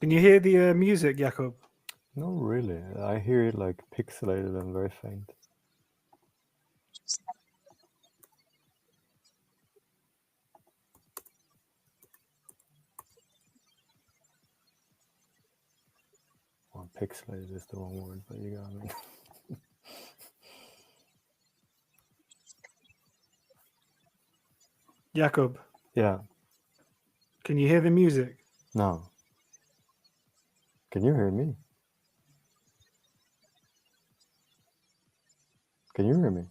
Can you hear the music, Jakob? No, really. I hear it like pixelated and very faint. Well, pixelated is the wrong word, but you got me. Jakob? Yeah. Can you hear the music? No. Can you hear me? Can you hear me?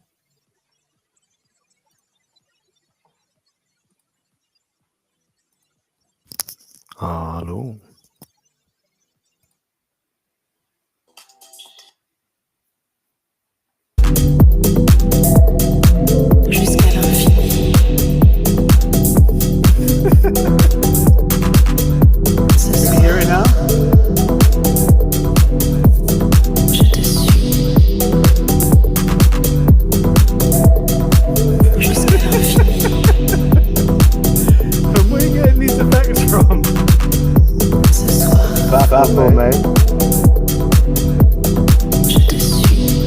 Hallå? Jusqu'à l'infini. Can you hear it now? Je te suis. Jusqu'à l'infini. And where are you getting these effects from? Ce soir, Baffle, mate. je te suis.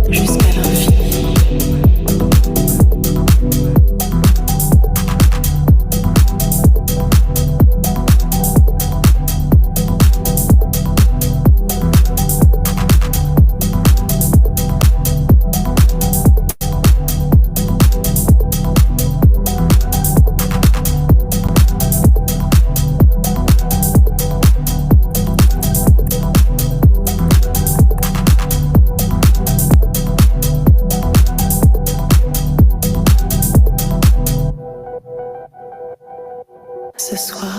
Jusqu'à l'infini. Ce soir,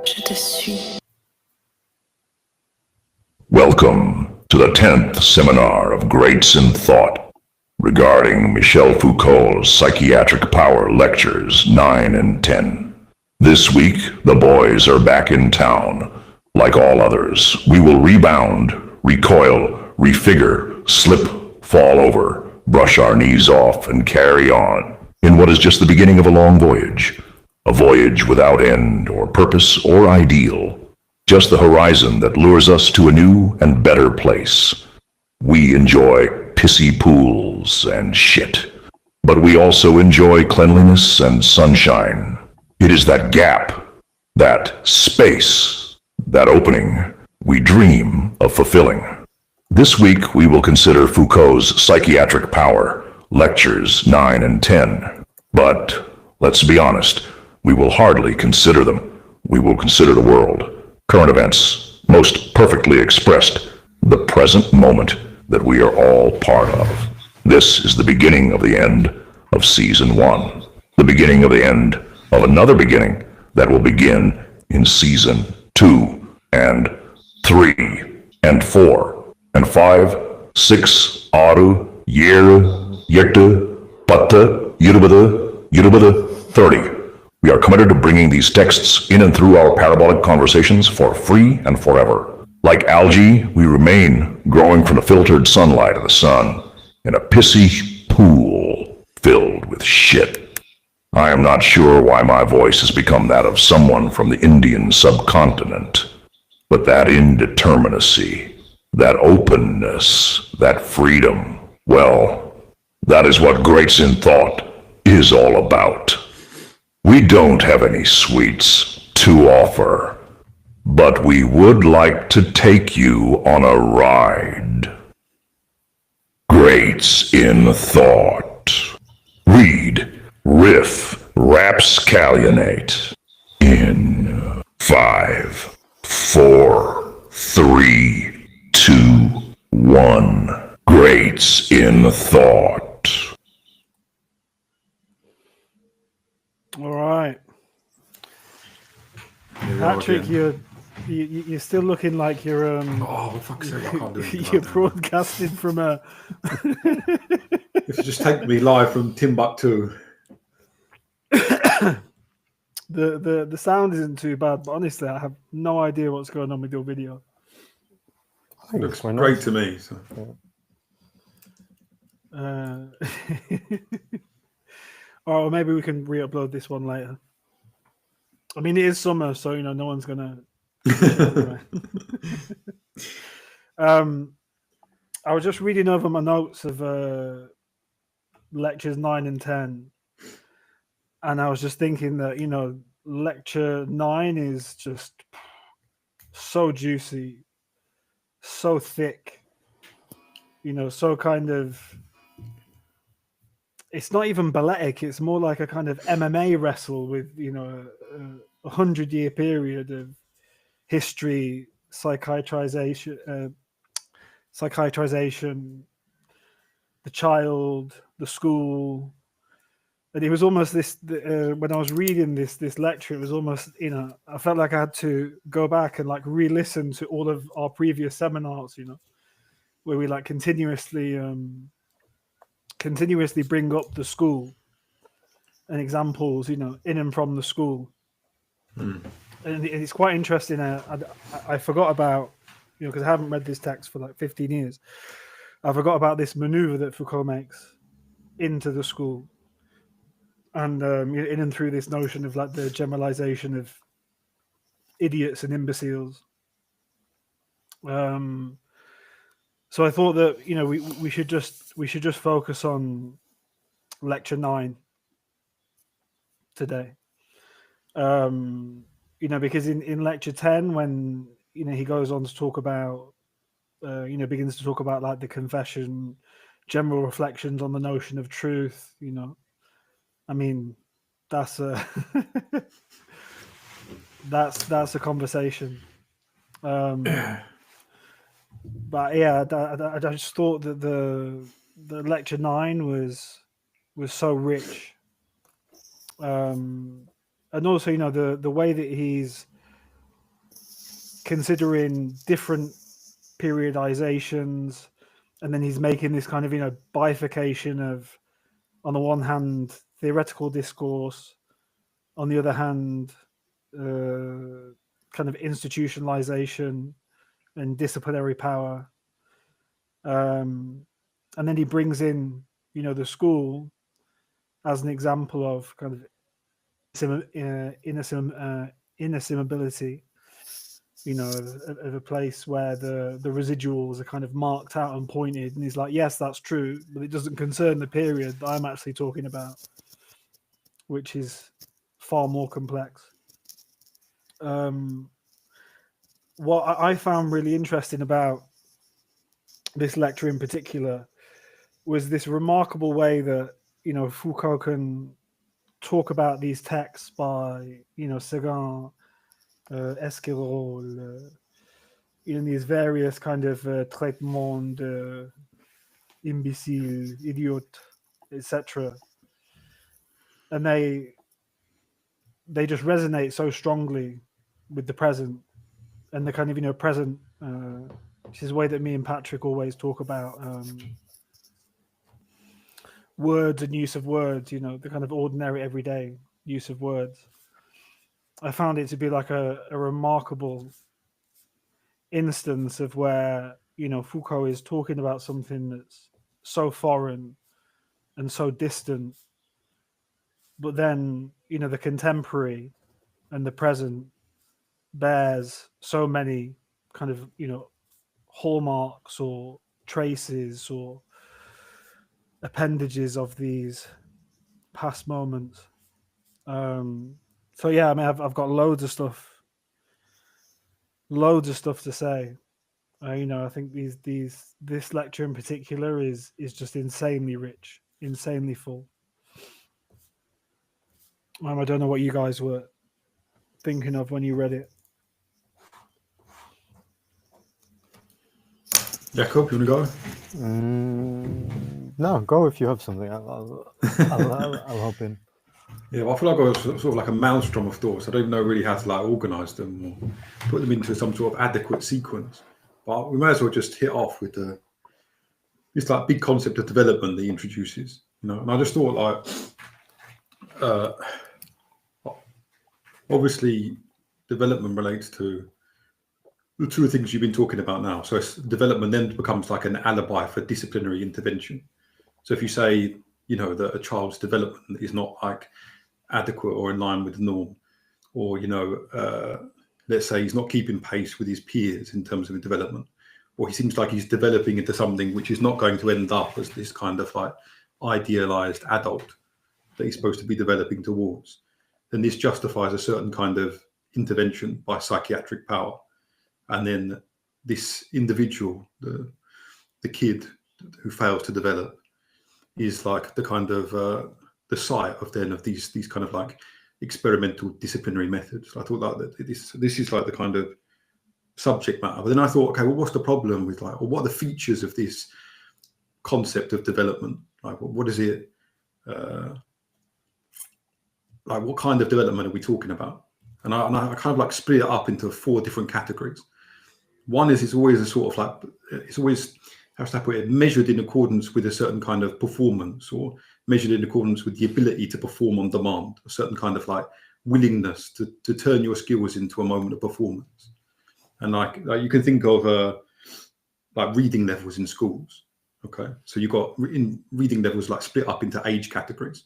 je te suis. Welcome to the 10th seminar of Greats in Thought regarding Michel Foucault's Psychiatric Power Lectures 9 and 10. This week, the boys are back in town. Like all others, we will rebound, recoil, refigure, slip, fall over, brush our knees off, and carry on in what is just the beginning of a long voyage. A voyage without end or purpose or ideal. Just the horizon that lures us to a new and better place. We enjoy pissy pools and shit, but we also enjoy cleanliness and sunshine. It is that gap, that space, that opening we dream of fulfilling. This week we will consider Foucault's Psychiatric Power, Lectures 9 and 10. But, let's be honest, we will hardly consider them. We will consider the world, current events, most perfectly expressed, the present moment that we are all part of. This is the beginning of the end of Season 1. The beginning of the end of another beginning that will begin in Season 2 and 3 and 4 and 5, 6, 6, year, yekte, patte, yirubada, 30. We are committed to bringing these texts in and through our parabolic conversations for free and forever. Like algae, we remain growing from the filtered sunlight of the sun in a pissy pool filled with shit. I am not sure why my voice has become that of someone from the Indian subcontinent, but that indeterminacy, that openness, that freedom, well, that is what Greats in Thought is all about. We don't have any sweets to offer, but we would like to take you on a ride. Greats in Thought. Read, riff, rapscalionate. In 5, 4, 3, 2, 1. Greats in Thought. All right. Patrick, you're still looking like you're Oh, for fuck's sake, I can't do anything you're like that. broadcasting from a If you just take me live from Timbuktu. The sound isn't too bad, but honestly, I have no idea what's going on with your video. I think Looks it's quite great nice. to me. So. Or maybe we can re-upload this one later. I mean, it is summer, so no one's gonna. Anyway. I was just reading over my notes of lectures 9 and 10, and I was just thinking that lecture 9 is just so juicy, so thick, so kind of. It's not even balletic. It's more like a kind of MMA wrestle with a 100-year period of history, psychiatrization, the child, the school, and it was almost this. When I was reading this lecture, it was almost I felt like I had to go back and like re-listen to all of our previous seminars, where we like continuously bring up the school and examples, in and from the school. And it's quite interesting. I forgot about, because I haven't read this text for like 15 years. I forgot about this maneuver that Foucault makes into the school, and in and through this notion of like the generalization of idiots and imbeciles. So I thought that we should just focus on lecture 9 today. Because in lecture 10, when he goes on to talk about begins to talk about like the confession, general reflections on the notion of truth, I mean, that's a that's a conversation. But yeah, I just thought that the lecture 9 was so rich, and also the way that he's considering different periodizations, and then he's making this kind of bifurcation of, on the one hand, theoretical discourse, on the other hand, kind of institutionalization and disciplinary power, and then he brings in the school as an example of kind of inestimability, of a place where the residuals are kind of marked out and pointed, and he's like, yes, that's true, but it doesn't concern the period that I'm actually talking about, which is far more complex. What I found really interesting about this lecture in particular was this remarkable way that Foucault can talk about these texts by Seguin, Esquirol, in these various kind of traitements de imbécile, idiote, etc. And they just resonate so strongly with the present, and the kind of present, which is a way that me and Patrick always talk about words and use of words, the kind of ordinary everyday use of words. I found it to be like a remarkable instance of where Foucault is talking about something that's so foreign and so distant, but then the contemporary and the present bears so many kind of hallmarks or traces or appendages of these past moments. So yeah, I mean, I've got loads of stuff to say. I think this lecture in particular is just insanely rich, insanely full. I don't know what you guys were thinking of when you read it. Jacob, you want to go? No, go if you have something. I'll hop in. Yeah, well, I feel like I was sort of like a maelstrom of thoughts. I don't even know really how to like organise them or put them into some sort of adequate sequence. But we may as well just hit off with this like big concept of development that he introduces. And I just thought like obviously development relates to the two things you've been talking about now. So development then becomes like an alibi for disciplinary intervention. So if you say, that a child's development is not like adequate or in line with the norm, or, let's say he's not keeping pace with his peers in terms of development, or he seems like he's developing into something which is not going to end up as this kind of like idealized adult that he's supposed to be developing towards, then this justifies a certain kind of intervention by psychiatric power. And then this individual, the kid who fails to develop, is like the kind of the site of these kind of like experimental disciplinary methods. I thought that this is like the kind of subject matter. But then I thought, okay, well, what's the problem with like, or what are the features of this concept of development? Like, what is it? Like, what kind of development are we talking about? And I kind of like split it up into 4 different categories. One is it's always a sort of like, it's always, how should I put it, measured in accordance with a certain kind of performance, or measured in accordance with the ability to perform on demand, a certain kind of like willingness to turn your skills into a moment of performance. And like you can think of like reading levels in schools. Okay, so you've got in reading levels like split up into age categories.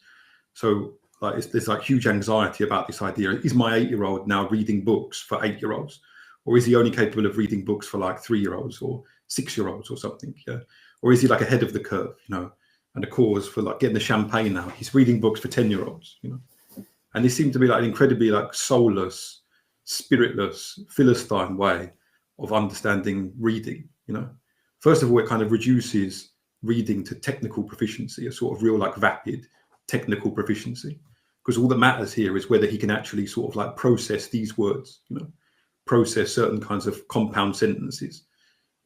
So like there's like huge anxiety about this idea: is my 8-year-old now reading books for 8-year-olds, or is he only capable of reading books for like 3-year-olds or 6-year-olds or something? Yeah, or is he like ahead of the curve? And the cause for like getting the champagne now, he's reading books for 10-year-olds. And this seemed to be like an incredibly like soulless, spiritless, Philistine way of understanding reading. First of all, it kind of reduces reading to technical proficiency, a sort of real like vapid technical proficiency, because all that matters here is whether he can actually sort of like process these words, process certain kinds of compound sentences,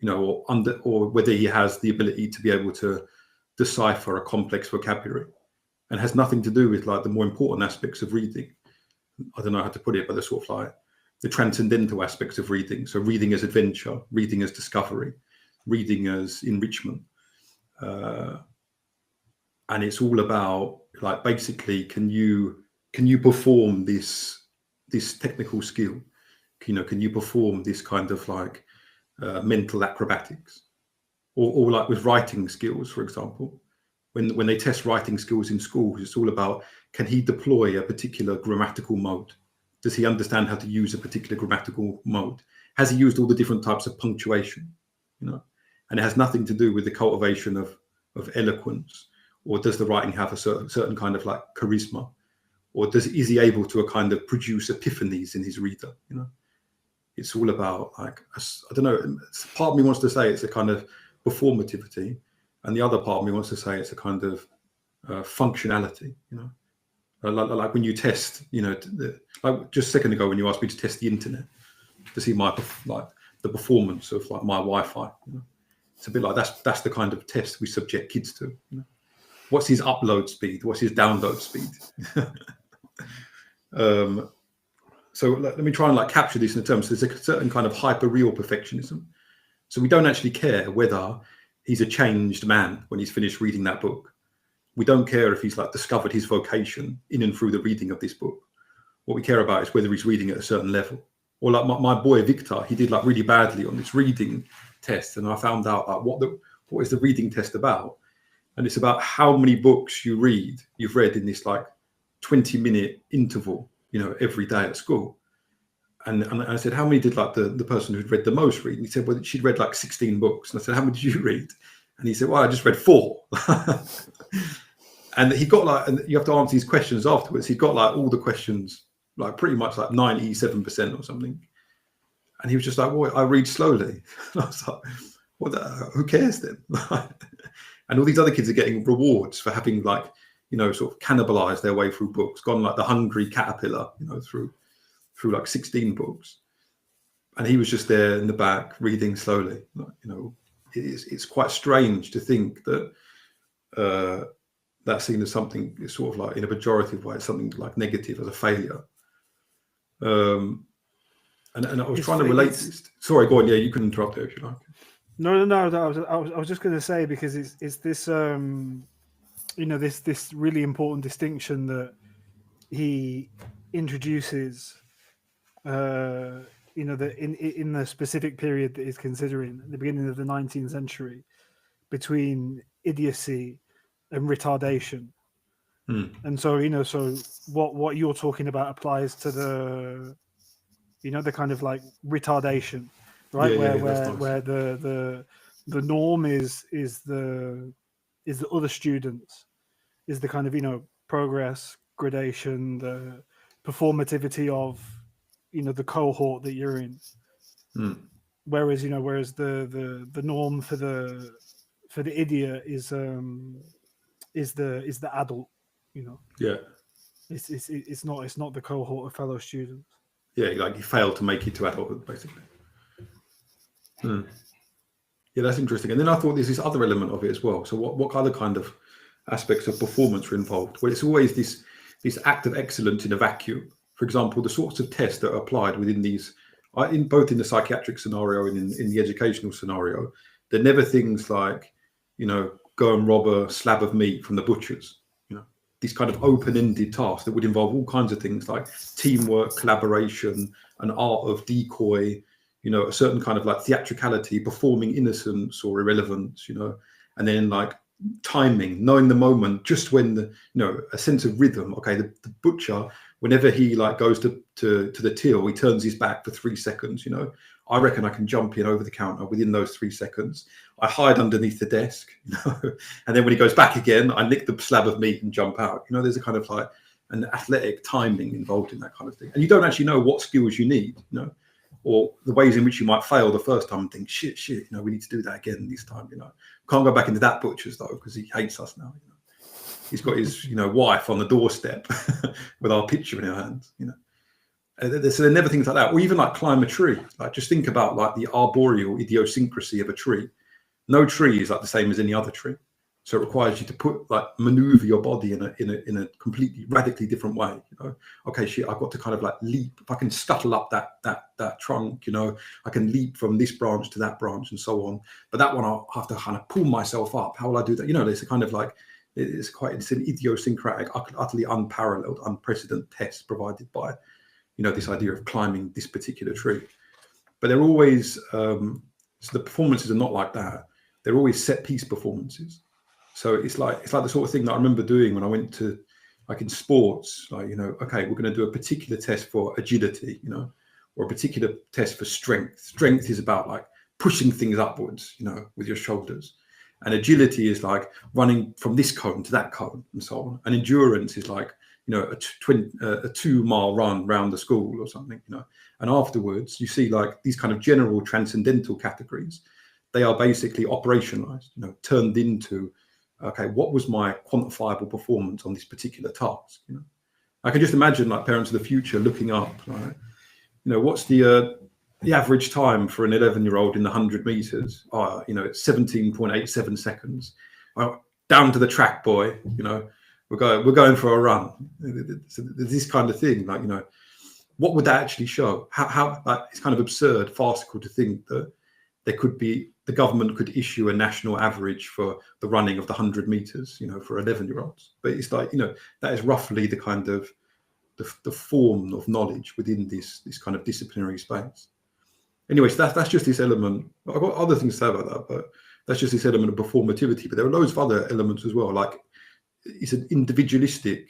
or whether he has the ability to be able to decipher a complex vocabulary, and has nothing to do with like the more important aspects of reading. I don't know how to put it, but they're sort of like the transcendental aspects of reading. So reading as adventure, reading as discovery, reading as enrichment. And it's all about like, basically, can you perform this technical skill? Can you perform this kind of like mental acrobatics? Or like with writing skills, for example, when they test writing skills in schools, it's all about, can he deploy a particular grammatical mode? Does he understand how to use a particular grammatical mode? Has he used all the different types of punctuation? And it has nothing to do with the cultivation of eloquence, or does the writing have a certain kind of like charisma, or is he able to a kind of produce epiphanies in his reader? It's all about like, I don't know, part of me wants to say it's a kind of performativity, and the other part of me wants to say it's a kind of functionality. Like when you test, like just a second ago when you asked me to test the internet to see my the performance of like my Wi-Fi. It's a bit like that's the kind of test we subject kids to. What's his upload speed? What's his download speed? So let me try and like capture this in terms. There's a certain kind of hyper-real perfectionism. So we don't actually care whether he's a changed man when he's finished reading that book. We don't care if he's like discovered his vocation in and through the reading of this book. What we care about is whether he's reading at a certain level. Or like my boy Victor, he did like really badly on this reading test, and I found out like what is the reading test about? And it's about how many books you've read in this like 20-minute interval, every day at school. And I said, how many did like the person who'd read the most read? And he said, well, she'd read like 16 books. And I said, how many did you read? And he said, well, I just read 4. And he got like, and you have to answer these questions afterwards. He got like all the questions, like pretty much like 97% or something. And he was just like, well, I read slowly. And I was like, who cares then? And all these other kids are getting rewards for having like, sort of cannibalized their way through books, gone like the hungry caterpillar, through like 16 books. And he was just there in the back reading slowly. It's quite strange to think that that's seen as something sort of like in a pejorative way, something like negative, as a failure. And I was trying to relate this. Sorry, go on. Yeah, you can interrupt there if you like. No. I was just going to say, because it's this this really important distinction that he introduces you know, in the specific period that he's considering, at the beginning of the 19th century, between idiocy and retardation. And so, you know, so what you're talking about applies to the, you know, the kind of like retardation, right? Where the norm is the other students, is the kind of, you know, progress, gradation, the performativity of, you know, the cohort that you're in. Whereas, you know, the norm for the idiot is the adult, you know. Yeah. It's not the cohort of fellow students. Yeah, like he failed to make it to adulthood, basically. Yeah, that's interesting. And then I thought there's this other element of it as well. So what other kind of aspects of performance are involved? Well, it's always this act of excellence in a vacuum. For example, the sorts of tests that are applied within these, both in the psychiatric scenario and in the educational scenario, they're never things like, you know, go and rob a slab of meat from the butcher's. You know, these kind of open-ended tasks that would involve all kinds of things like teamwork, collaboration, an art of decoy, you know, a certain kind of like theatricality, performing innocence or irrelevance, you know, and then like timing, knowing the moment, just when the, you know, a sense of rhythm. Okay, the butcher, whenever he like goes to the till, he turns his back for 3 seconds, you know. I reckon I can jump in over the counter within those 3 seconds. I hide underneath the desk, you know, and then when he goes back again, I nick the slab of meat and jump out. You know, there's a kind of like an athletic timing involved in that kind of thing. And you don't actually know what skills you need, you know, or the ways in which you might fail the first time and think, shit, you know, we need to do that again this time, you know. Can't go back into that butcher's though, because he hates us now, you know. He's got his, you know, wife on the doorstep with our picture in her hands, you know. So there are never things like that. Or even like climb a tree. Like just think about like the arboreal idiosyncrasy of a tree. No tree is like the same as any other tree. So it requires you to maneuver your body in a completely radically different way. You know, okay, shit, I've got to kind of like leap. If I can scuttle up that trunk, you know, I can leap from this branch to that branch and so on. But that one I'll have to kind of pull myself up. How will I do that? You know, there's a kind of like it's an idiosyncratic, utterly unparalleled, unprecedented test provided by, you know, this idea of climbing this particular tree. But they're always so the performances are not like that. They're always set piece performances. So it's like the sort of thing that I remember doing when I went to, like in sports, like, you know, okay, we're going to do a particular test for agility, you know, or a particular test for strength. Strength is about like pushing things upwards, you know, with your shoulders. And agility is like running from this cone to that cone and so on. And endurance is like, you know, a 2-mile run round the school or something, you know. And afterwards, you see like these kind of general transcendental categories. They are basically operationalized, you know, turned into, okay, what was my quantifiable performance on this particular task? You know, I can just imagine like parents of the future looking up, right? You know, what's the average time for an 11-year-old in the 100 meters? You know, it's 17.87 seconds. Well, down to the track, boy. You know, we're going for a run. This kind of thing, like, you know, what would that actually show? How like, it's kind of absurd, farcical to think that there could be, the government could issue a national average for the running of the 100 meters, you know, for 11-year-olds. But it's like, you know, that is roughly the kind of the form of knowledge within this kind of disciplinary space. Anyway, so that's just this element. I've got other things to say about that, but that's just this element of performativity. But there are loads of other elements as well. Like it's an individualistic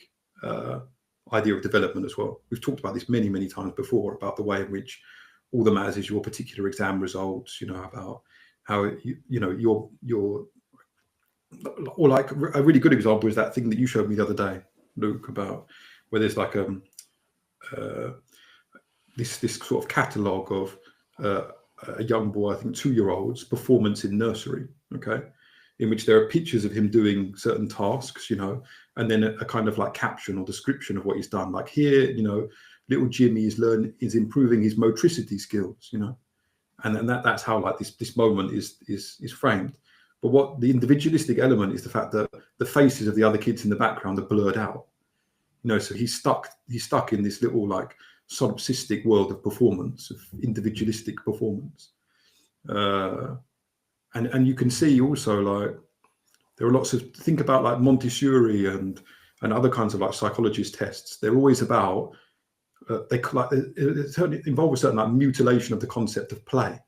idea of development as well. We've talked about this many, many times before, about the way in which all that matters is your particular exam results, you know, about how, you know, your or like a really good example is that thing that you showed me the other day, Luke, about where there's like this sort of catalogue of a young boy, I think 2-year-old's performance in nursery, okay, in which there are pictures of him doing certain tasks, you know, and then a kind of like caption or description of what he's done. Like here, you know, little Jimmy is improving his motricity skills, you know, and that's how like this moment is framed. But what the individualistic element is the fact that the faces of the other kids in the background are blurred out, you know. So he's stuck in this little like solipsistic world of performance, of individualistic performance, and you can see also like there are lots of, think about like Montessori and other kinds of like psychologist tests. They're always about it involves a certain like mutilation of the concept of play.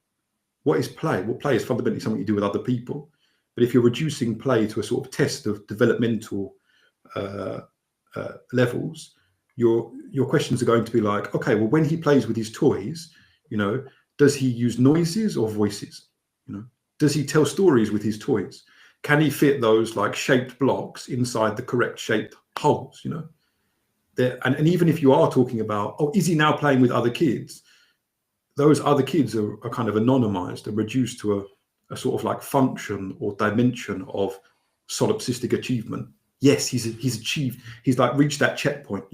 What is play? Well, play is fundamentally something you do with other people. But if you're reducing play to a sort of test of developmental levels, your questions are going to be like, okay, well, when he plays with his toys, does he use noises or voices? Does he tell stories with his toys? Can he fit those like shaped blocks inside the correct shaped holes? And even if you are talking about, is he now playing with other kids? Those other kids are kind of anonymized and reduced to a sort of like function or dimension of solipsistic achievement. Yes, he's achieved, he's like reached that checkpoint,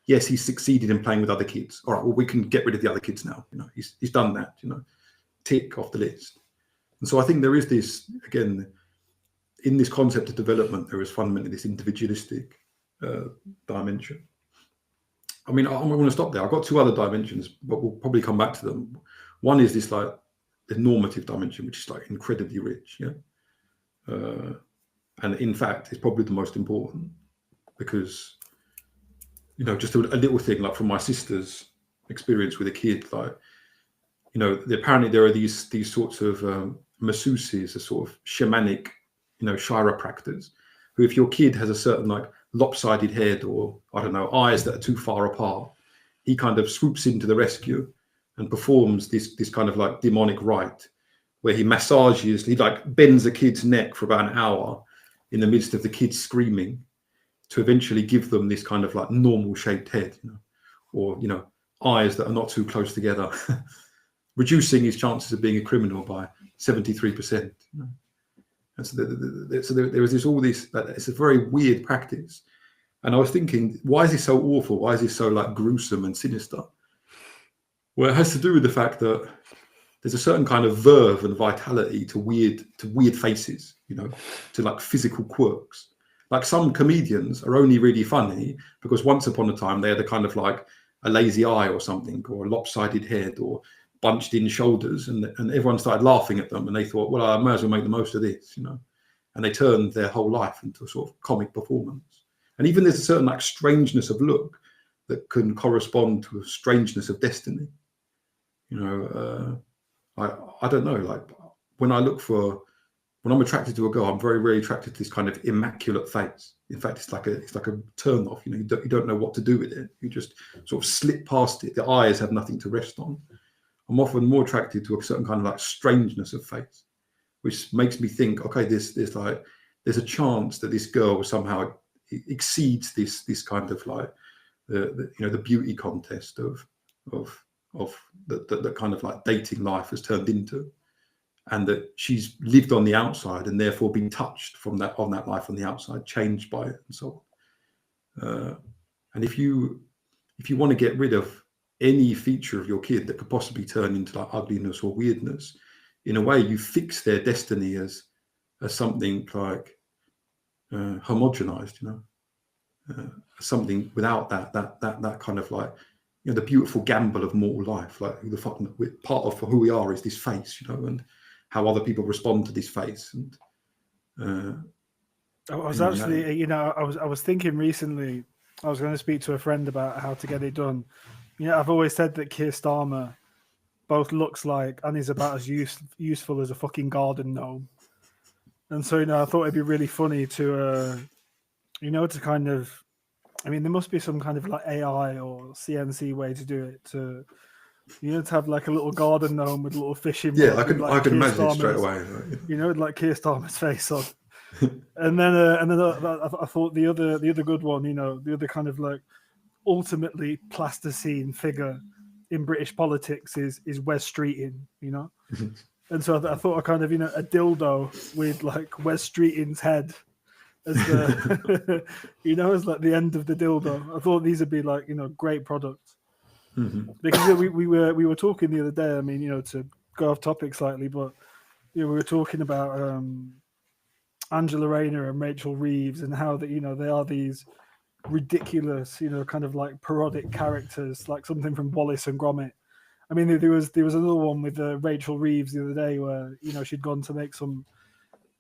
Yes, he's succeeded in playing with other kids. All right, well, we can get rid of the other kids now. He's done that, tick off the list. And so I think there is this, again, in this concept of development, there is fundamentally this individualistic dimension. I mean, I'm going to stop there. I've got two other dimensions, but we'll probably come back to them. One is this like the normative dimension, which is like incredibly rich, and in fact, it's probably the most important because, just a little thing like from my sister's experience with a kid, like, apparently there are these sorts of masseuses, a sort of shamanic, chiropractors, who if your kid has a certain like lopsided head or I don't know, eyes that are too far apart, he kind of swoops into the rescue and performs this kind of like demonic rite where he massages, he like bends a kid's neck for about an hour in the midst of the kids screaming to eventually give them this kind of like normal shaped head, or eyes that are not too close together, reducing his chances of being a criminal by 73%. And so there is it's a very weird practice. And I was thinking, why is this so awful? Why is this so like gruesome and sinister? Well, it has to do with the fact that there's a certain kind of verve and vitality to weird faces, to like physical quirks. Like some comedians are only really funny because once upon a time they had a kind of like a lazy eye or something, or a lopsided head, or bunched in shoulders, and everyone started laughing at them, and they thought, well, I might as well make the most of this, and they turned their whole life into a sort of comic performance. And even there's a certain like strangeness of look that can correspond to a strangeness of destiny. I don't know, like when I'm attracted to a girl, I'm very, very attracted to this kind of immaculate face. In fact, it's like a turn off. You don't know what to do with it. You just sort of slip past it. The eyes have nothing to rest on. I'm often more attracted to a certain kind of like strangeness of face, which makes me think, okay, there's a chance that this girl somehow exceeds this kind of like the beauty contest of the kind of like dating life has turned into, and that she's lived on the outside and therefore been touched on that life on the outside, changed by it, and so on. And if you want to get rid of any feature of your kid that could possibly turn into like ugliness or weirdness, in a way you fix their destiny as something like homogenized, something without that kind of like the beautiful gamble of mortal life, like who the fuck part of who we are is this face, and how other people respond to this face. And I was actually, I was thinking recently, I was going to speak to a friend about how to get it done. I've always said that Keir Starmer both looks like and is about as useful as a fucking garden gnome. And so, I thought it'd be really funny to, to kind of, I mean, there must be some kind of like AI or CNC way to do it to have like a little garden gnome with a little fishing. Yeah, I can imagine it straight away. Right? With like Keir Starmer's face on. And then I thought the other good one, the other kind of like ultimately plasticine figure in British politics is Wes Streeting, and so I thought a kind of a dildo with like Wes Streeting's head as the as like the end of the dildo. I thought these would be like great products. Because we were talking the other day. I mean, to go off topic slightly, but we were talking about Angela Rayner and Rachel Reeves and how that they are these ridiculous, kind of like parodic characters, like something from Wallace and Gromit. I mean, there was another one with Rachel Reeves the other day where she'd gone to make some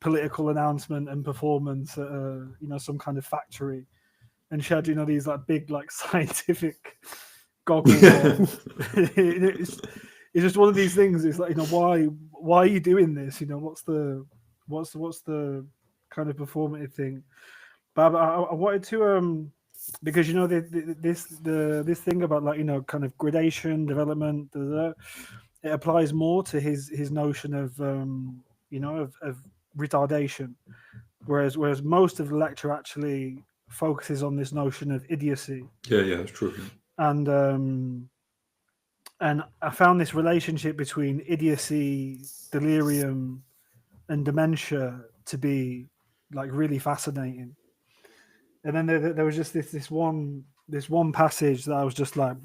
political announcement and performance at some kind of factory, and she had these like big like scientific goggles on. it's just one of these things. It's like, why are you doing this? What's the kind of performative thing? But I wanted to because this thing about like kind of gradation, development, it applies more to his notion of of retardation, whereas most of the lecture actually focuses on this notion of idiocy. Yeah, that's true. And I found this relationship between idiocy, delirium, and dementia to be like really fascinating. And then there was just this one passage that I was just like,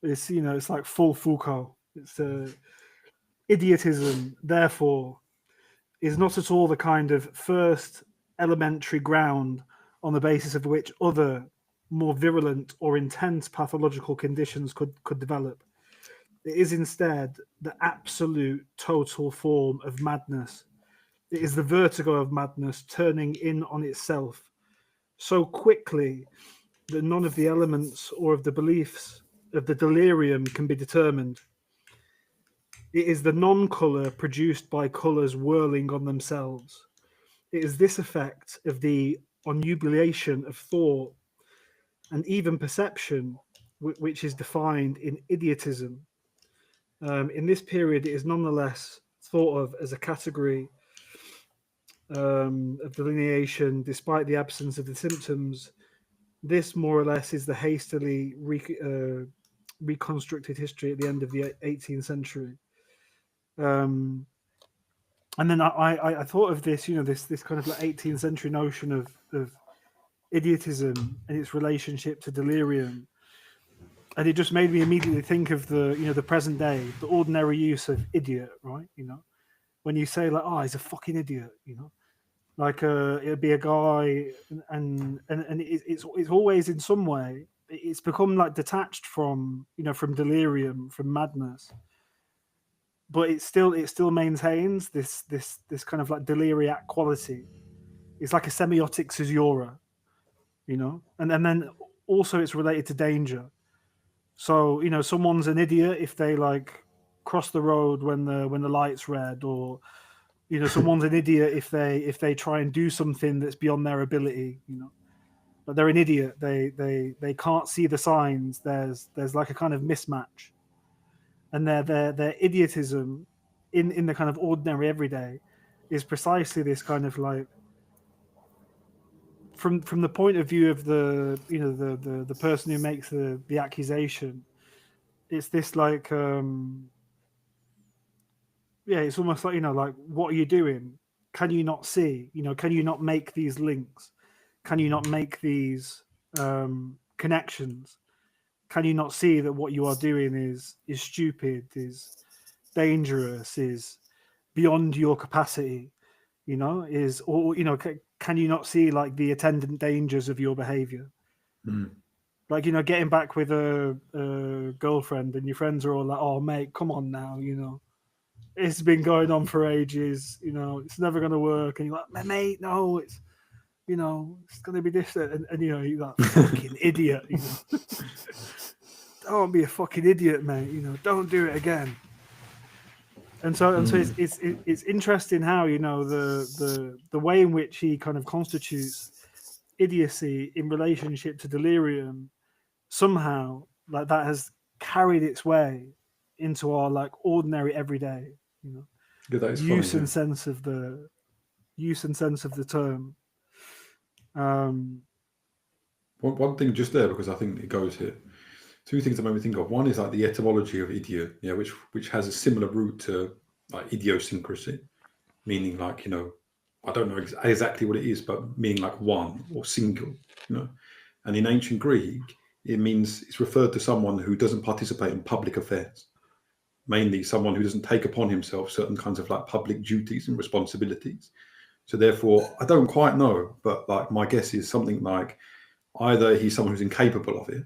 it's like full Foucault. It's idiotism, therefore, is not at all the kind of first elementary ground on the basis of which other more virulent or intense pathological conditions could develop. It is instead the absolute total form of madness. It is the vertigo of madness turning in on itself so quickly that none of the elements or of the beliefs of the delirium can be determined. It is the non-colour produced by colours whirling on themselves. It is this effect of the onnubulation of thought and even perception, which is defined in idiotism. In this period, it is nonetheless thought of as a category of delineation, despite the absence of the symptoms. This, more or less, is the hastily reconstructed history at the end of the 18th century. And then I thought of this, this kind of like 18th century notion of idiotism and its relationship to delirium, and it just made me immediately think of the present day, the ordinary use of idiot, right? When you say like, oh, he's a fucking idiot, like it'd be a guy, and it's always in some way it's become like detached from from delirium, from madness, but it still maintains this kind of like deliriac quality. It's like a semiotic caesura, and then also it's related to danger. So someone's an idiot if they like cross the road when the light's red, or someone's an idiot if they try and do something that's beyond their ability. But they're an idiot. They can't see the signs. There's like a kind of mismatch, and their idiotism in the kind of ordinary everyday is precisely this kind of like, from the point of view of the person who makes the accusation, it's this like it's almost like like, what are you doing? Can you not see? Can you not make these links? Can you not make these connections? Can you not see that what you are doing is stupid, is dangerous, is beyond your capacity? Is, or can you not see like the attendant dangers of your behavior? Like getting back with a girlfriend and your friends are all like, oh mate, come on now, it's been going on for ages, it's never going to work, and you're like, mate, no, it's it's going to be this, and you're like, fucking idiot, don't be a fucking idiot, mate, don't do it again. And so it's interesting how the way in which he kind of constitutes idiocy in relationship to delirium, somehow like that has carried its way into our like ordinary everyday use and sense of the term. One thing just there, because I think it goes here. Two things that made me think of. One is like the etymology of idiot, which has a similar root to like idiosyncrasy, meaning like I don't know exactly what it is, but meaning like one or single, And in ancient Greek, it's referred to someone who doesn't participate in public affairs, mainly someone who doesn't take upon himself certain kinds of like public duties and responsibilities. So therefore, I don't quite know, but like my guess is something like either he's someone who's incapable of it,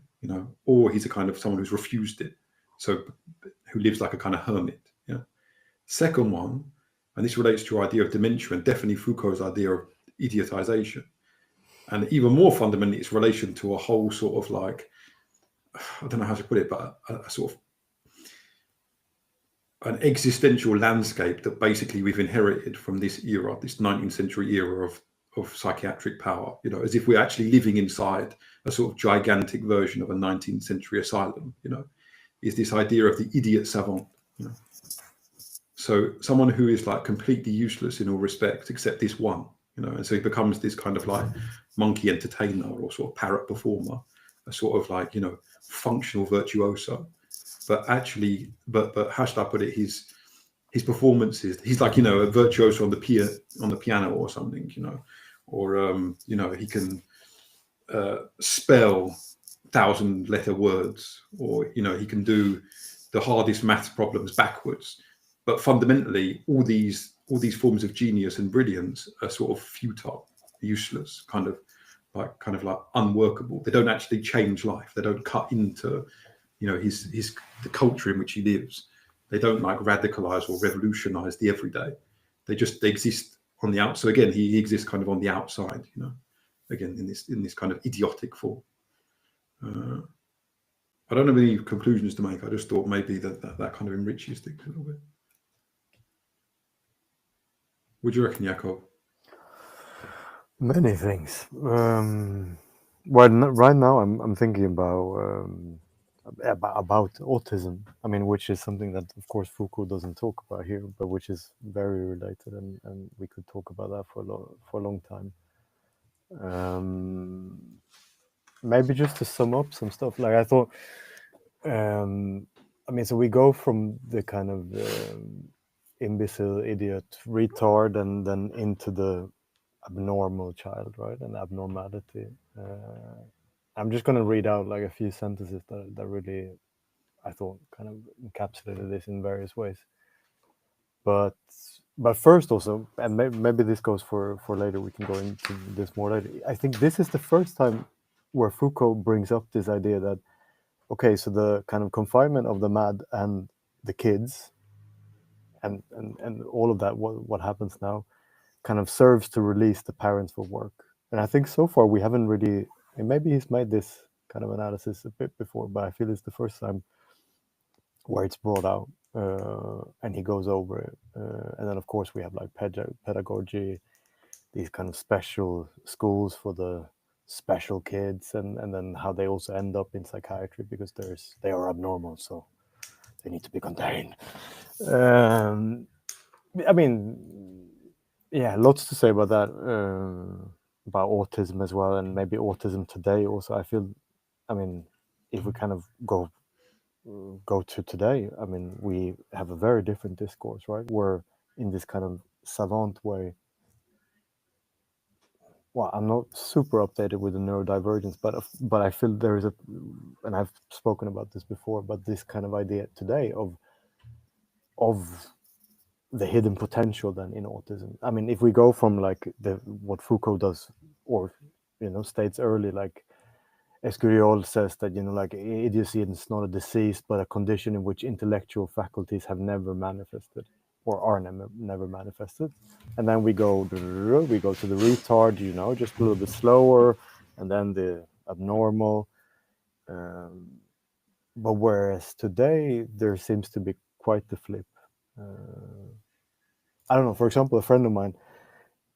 or he's a kind of someone who's refused it, so who lives like a kind of hermit. Second one, and this relates to your idea of dementia and definitely Foucault's idea of idiotization, and even more fundamentally its relation to a whole sort of like I don't know how to put it, but a sort of an existential landscape that basically we've inherited from this era, this 19th century era of psychiatric power, you know, as if we're actually living inside a sort of gigantic version of a 19th century asylum, you know, is this idea of the idiot savant, you know. So someone who is like completely useless in all respects except this one, you know, and so he becomes this kind of like monkey entertainer or sort of parrot performer, a sort of like, you know, functional virtuoso. But actually, but how should I put it? His performances, he's like, you know, a virtuoso on the piano or something, you know, or you know, he can spell 1,000-letter words, or you know, he can do the hardest maths problems backwards. But fundamentally, all these forms of genius and brilliance are sort of futile, useless, kind of like unworkable. They don't actually change life. They don't cut into, you know, the culture in which he lives. They don't like radicalize or revolutionize the everyday. They exist on the outside. So again, he exists kind of on the outside, you know, again in this kind of idiotic form. I don't have any conclusions to make. I just thought maybe that kind of enriches things a little bit. What do you reckon, Jakob? Many things. Well, right now I'm thinking about autism. I mean, which is something that, of course, Foucault doesn't talk about here, but which is very related, and we could talk about that for a long time. Maybe just to sum up some stuff, like I thought. I mean, so we go from the kind of imbecile, idiot, retard, and then into the abnormal child, right? And abnormality. I'm just going to read out like a few sentences that really, I thought, kind of encapsulated this in various ways. But first also, and maybe this goes for later, we can go into this more later. I think this is the first time where Foucault brings up this idea that, okay, so the kind of confinement of the mad and the kids and all of that, what happens now, kind of serves to release the parents for work. And I think so far we haven't really, and maybe he's made this kind of analysis a bit before, but I feel it's the first time where it's brought out, and he goes over it. And then of course we have like pedagogy, these kind of special schools for the special kids, and then how they also end up in psychiatry because they are abnormal, so they need to be contained. I mean, yeah, lots to say about that, about autism as well, and maybe autism today also. I feel, I mean, if we kind of go to today, I mean, we have a very different discourse, right? We're in this kind of savant way. Well, I'm not super updated with the neurodivergence, but I feel there is and I've spoken about this before, but this kind of idea today of the hidden potential then in autism. I mean, if we go from like what Foucault does, or you know, states early, like Escurial says that, you know, like idiocy is not a disease but a condition in which intellectual faculties have never manifested or are never manifested. And then we go to the retard, you know, just a little bit slower, and then the abnormal. But whereas today there seems to be quite the flip. I don't know, for example, a friend of mine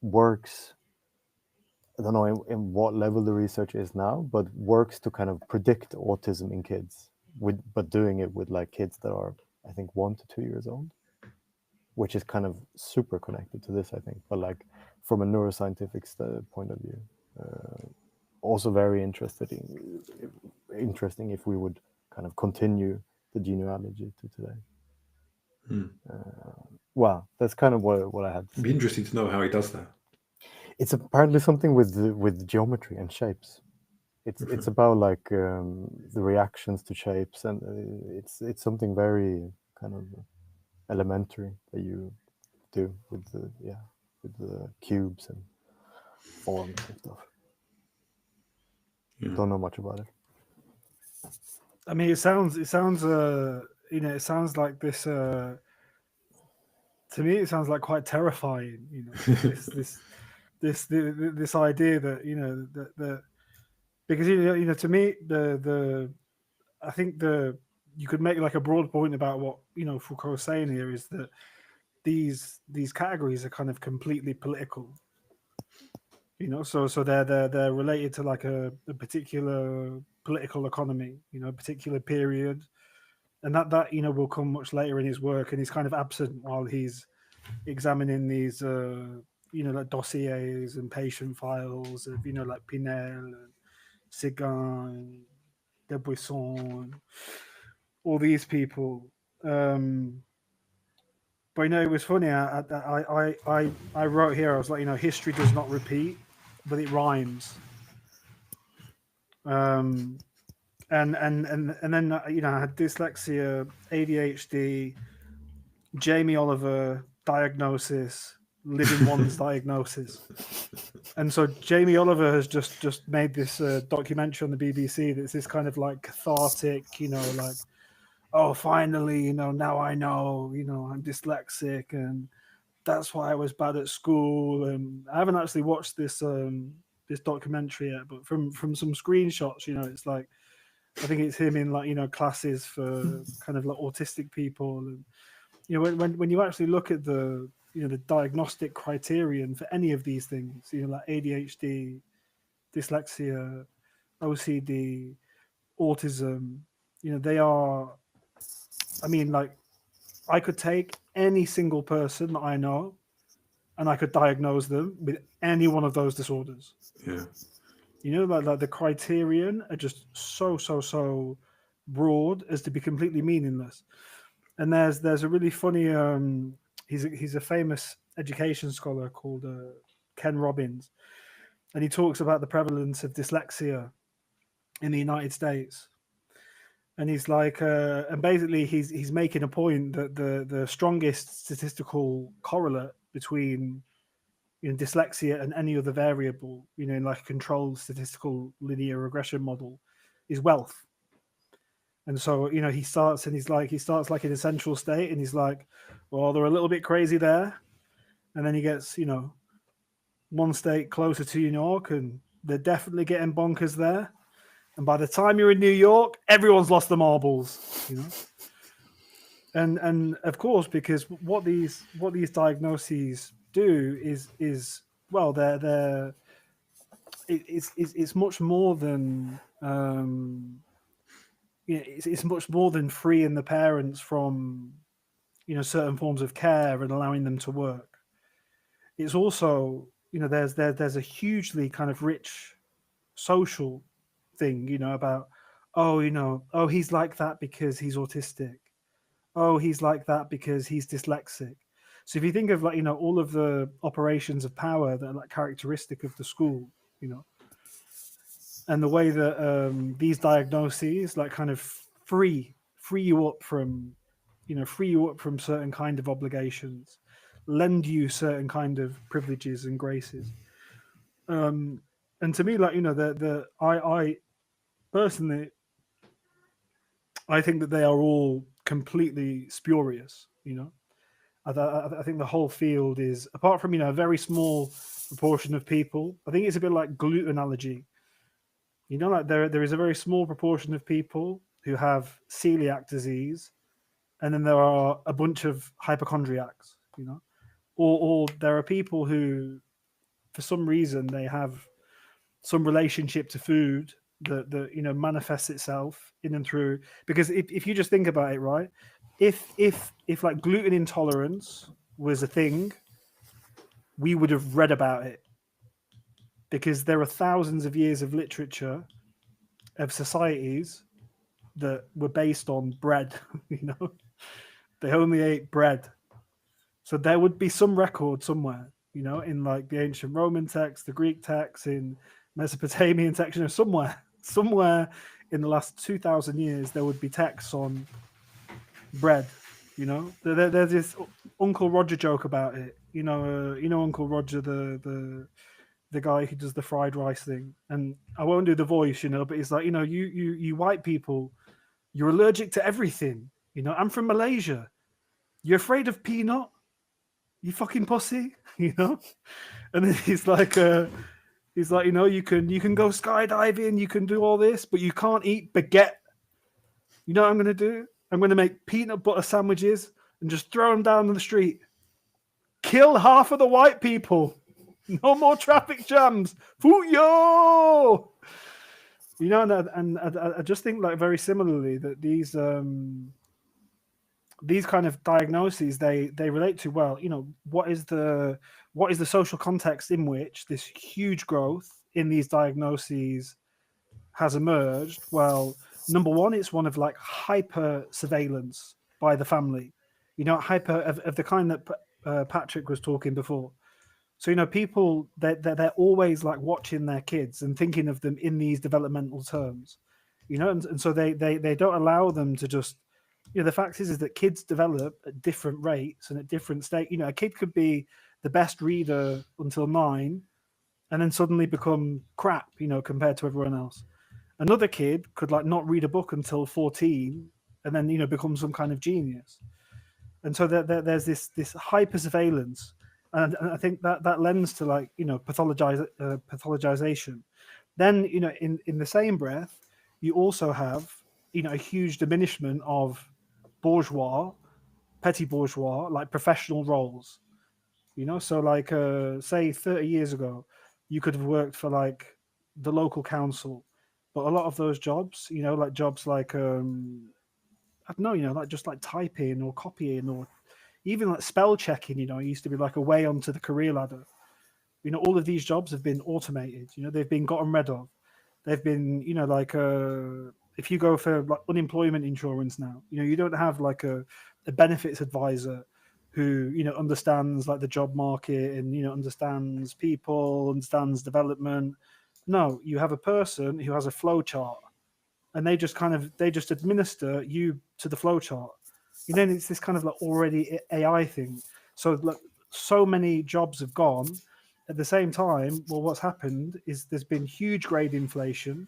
works, I don't know in what level the research is now, but works to kind of predict autism in kids, but doing it with like kids that are, I think, 1 to 2 years old, which is kind of super connected to this, I think, but like from a neuroscientific point of view. Also very interesting if we would kind of continue the genealogy to today. Well, that's kind of what I had. It'd be interesting to know how he does that. It's apparently something with geometry and shapes. It's about like the reactions to shapes, and it's something very kind of elementary that you do with the cubes and forms and stuff. Yeah. Don't know much about it. I mean, it sounds you know, it sounds like this. To me, it sounds like quite terrifying. You know, this idea that, you know, that because you know, to me the I think you could make like a broad point about what Foucault is saying here is that these categories are kind of completely political. So they're related to like a particular political economy, a particular period, and that will come much later in his work, and he's kind of absent while he's examining these like dossiers and patient files of like Pinel and Séguin, Debuisson, all these people. But it was funny. I wrote here. I was like, history does not repeat, but it rhymes. And then I had dyslexia, ADHD, Jamie Oliver diagnosis, living one's diagnosis. And so Jamie Oliver has just made this documentary on the BBC that's this kind of like cathartic, like, oh, finally, now I know, I'm dyslexic and that's why I was bad at school. And I haven't actually watched this this documentary yet, but from some screenshots, it's like, I think it's him in like, classes for kind of like autistic people. And, when you actually look at the, the diagnostic criterion for any of these things, like ADHD, dyslexia, OCD, autism, they are, I mean, like, I could take any single person that I know and I could diagnose them with any one of those disorders. Yeah. Like the criterion are just so broad as to be completely meaningless. And there's a really funny, he's a famous education scholar called Ken Robbins, and he talks about the prevalence of dyslexia in the United States. And he's like, and basically he's making a point that the strongest statistical correlate between dyslexia and any other variable, in like a controlled statistical linear regression model, is wealth. And so he starts like in a central state, and he's like, well, they're a little bit crazy there, and then he gets one state closer to New York, and they're definitely getting bonkers there. And by the time you're in New York, everyone's lost their marbles, And of course, because what these diagnoses do is well, it's much more than it's much more than freeing the parents from certain forms of care and allowing them to work. It's also there's a hugely kind of rich social thing, about, oh, he's like that because he's autistic. Oh, he's like that because he's dyslexic. So if you think of like, all of the operations of power that are like characteristic of the school, and the way that these diagnoses like kind of free you up from certain kind of obligations, lend you certain kind of privileges and graces. And to me, like, I personally, I think that they are all completely spurious. I think the whole field is, apart from a very small proportion of people. I think it's a bit like glute analogy. Like there is a very small proportion of people who have celiac disease, and then there are a bunch of hypochondriacs. Or there are people who, for some reason, they have some relationship to food that manifests itself in and through. Because if you just think about it, right, if like gluten intolerance was a thing, we would have read about it, because there are thousands of years of literature of societies that were based on bread. They only ate bread, so there would be some record somewhere, in like the ancient Roman text, the Greek text, in Mesopotamian text, somewhere in the last 2,000 years, there would be texts on bread. There's this Uncle Roger joke about it. Uncle Roger, the guy who does the fried rice thing. And I won't do the voice, but it's like, you white people, you're allergic to everything. I'm from Malaysia. You're afraid of peanut? You fucking pussy, And then he's like, you can go skydiving, you can do all this, but you can't eat baguette. You know what I'm going to do? I'm going to make peanut butter sandwiches and just throw them down the street. Kill half of the white people. No more traffic jams. Fuyo! You know, and I just think, like, very similarly, that these kind of diagnoses, they relate to, well, you know, what is the social context in which this huge growth in these diagnoses has emerged? Well, number one, it's one of like hyper surveillance by the family, you know, hyper of the kind that Patrick was talking before. So, you know, people, they're always like watching their kids and thinking of them in these developmental terms, you know, and so they don't allow them to just, you know, the fact is that kids develop at different rates and at different state. You know, a kid could be the best reader until 9 and then suddenly become crap, you know, compared to everyone else. Another kid could like not read a book until 14 and then, you know, become some kind of genius. And so there's this hyper surveillance. And I think that lends to, like, you know, pathologization. Then, you know, in the same breath, you also have, you know, a huge diminishment of bourgeois, petty bourgeois, like professional roles. You know, so like say 30 years ago, you could have worked for like the local council, but a lot of those jobs, you know, like jobs like I don't know, you know, like just like typing or copying or even like spell checking, you know, it used to be like a way onto the career ladder. You know, all of these jobs have been automated, you know, they've been gotten rid of. They've been, you know, like if you go for like unemployment insurance now, you know, you don't have like a benefits advisor who, you know, understands like the job market and, you know, understands people, understands development. No, you have a person who has a flow chart and they just administer you to the flow chart. You know, it's this kind of like already AI thing. So like, so many jobs have gone. At the same time, well, what's happened is there's been huge grade inflation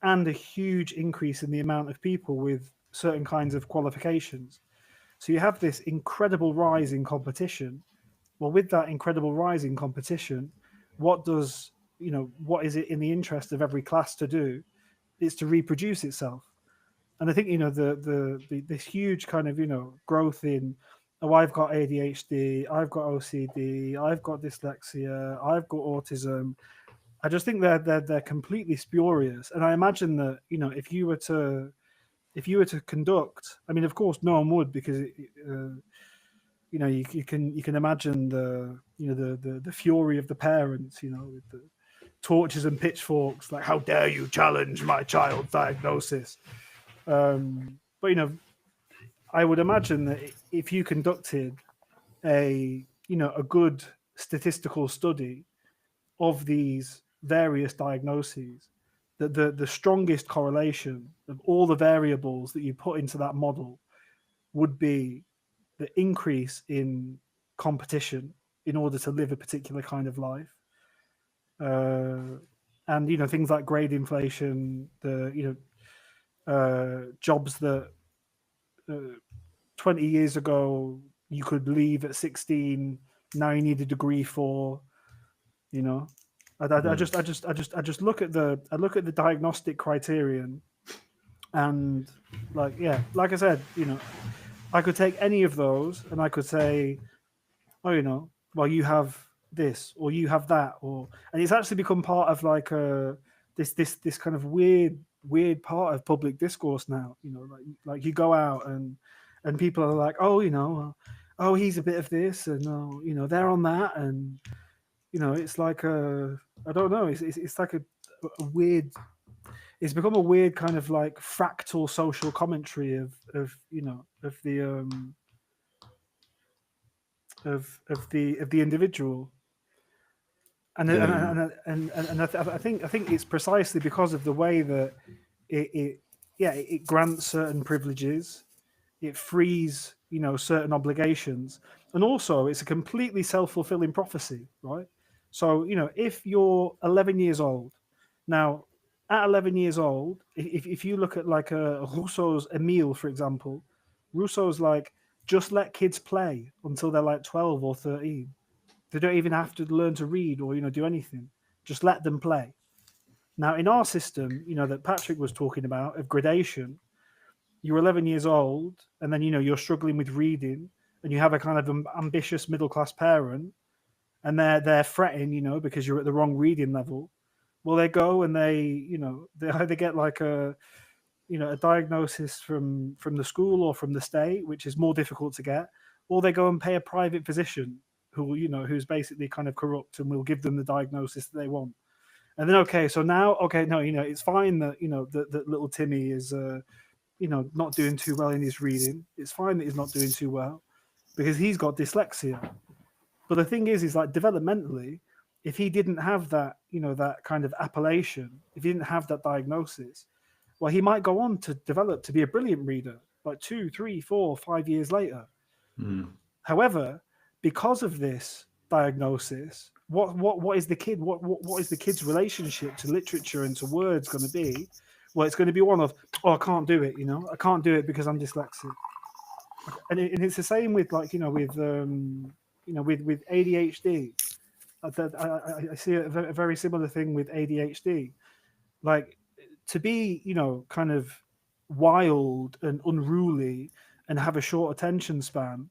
and a huge increase in the amount of people with certain kinds of qualifications. So you have this incredible rise in competition. Well, with that incredible rise in competition, what is it in the interest of every class to do? It's to reproduce itself. And I think, you know, this huge kind of, you know, growth in, oh, I've got ADHD, I've got OCD, I've got dyslexia, I've got autism. I just think they're completely spurious. And I imagine that, you know, if you were to conduct, I mean, of course, no one would, because you know, you can imagine the fury of the parents, you know, with the torches and pitchforks, like, how dare you challenge my child's diagnosis? But, you know, I would imagine that if you conducted a good statistical study of these various diagnoses, that the strongest correlation of all the variables that you put into that model would be the increase in competition in order to live a particular kind of life. And, you know, things like grade inflation, jobs that 20 years ago you could leave at 16, now you need a degree for, you know. I just look at the diagnostic criterion, and like I said, you know, I could take any of those and I could say, oh, you know, well, you have this or you have that, and it's actually become part of like this kind of weird part of public discourse now. You know, like you go out and people are like, oh, you know, oh, he's a bit of this, and oh, you know, they're on that, and you know, it's like I don't know, it's like a weird. It's become a weird kind of like fractal social commentary of you know, of the individual, and I think it's precisely because of the way that it grants certain privileges, it frees, you know, certain obligations, and also it's a completely self-fulfilling prophecy, right? So, you know, if you're 11 years old now, at 11 years old, if you look at like Rousseau's Emile, for example, Rousseau's like, just let kids play until they're like 12 or 13. They don't even have to learn to read or, you know, do anything. Just let them play. Now, in our system, you know, that Patrick was talking about of gradation, you're 11 years old, and then you're struggling with reading, and you have a kind of ambitious middle class parent, and they're fretting, because you're at the wrong reading level. Well, they go and they either get like a diagnosis from the school or from the state, which is more difficult to get, or they go and pay a private physician who's basically kind of corrupt and will give them the diagnosis that they want. And then it's fine that that little Timmy is not doing too well in his reading. It's fine that he's not doing too well because he's got dyslexia. But the thing is like developmentally, if he didn't have that that kind of appellation, if he didn't have that diagnosis, well, he might go on to develop to be a brilliant reader like 2, 3, 4, 5 years later. However, because of this diagnosis, what is the kid? What is the kid's relationship to literature and to words going to be? Well, it's going to be one of, I can't do it. I can't do it because I'm dyslexic. And it's the same with with ADHD. I see a very similar thing with ADHD. Like, to be kind of wild and unruly and have a short attention span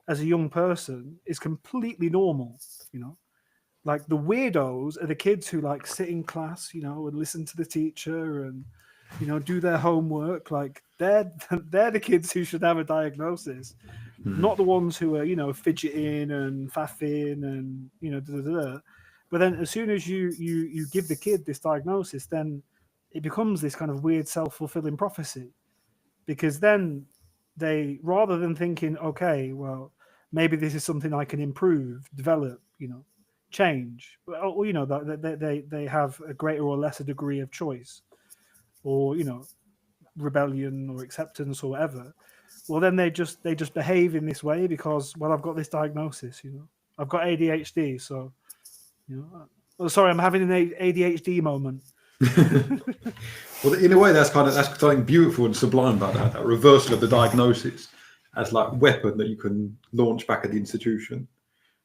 as a young person is completely normal. Like, the weirdos are the kids who like sit in class and listen to the teacher and do their homework. Like, they're the kids who should have a diagnosis, not the ones who are fidgeting and faffing and But then as soon as you give the kid this diagnosis, then it becomes this kind of weird self-fulfilling prophecy, because then they, rather than thinking, okay, well, maybe this is something I can improve, develop, change, or they have a greater or lesser degree of choice, or rebellion or acceptance or whatever. Well, then they just behave in this way because, well, I've got this diagnosis, I've got ADHD, so sorry, I'm having an ADHD moment. Well, in a way, that's something beautiful and sublime about that reversal of the diagnosis as like weapon that you can launch back at the institution.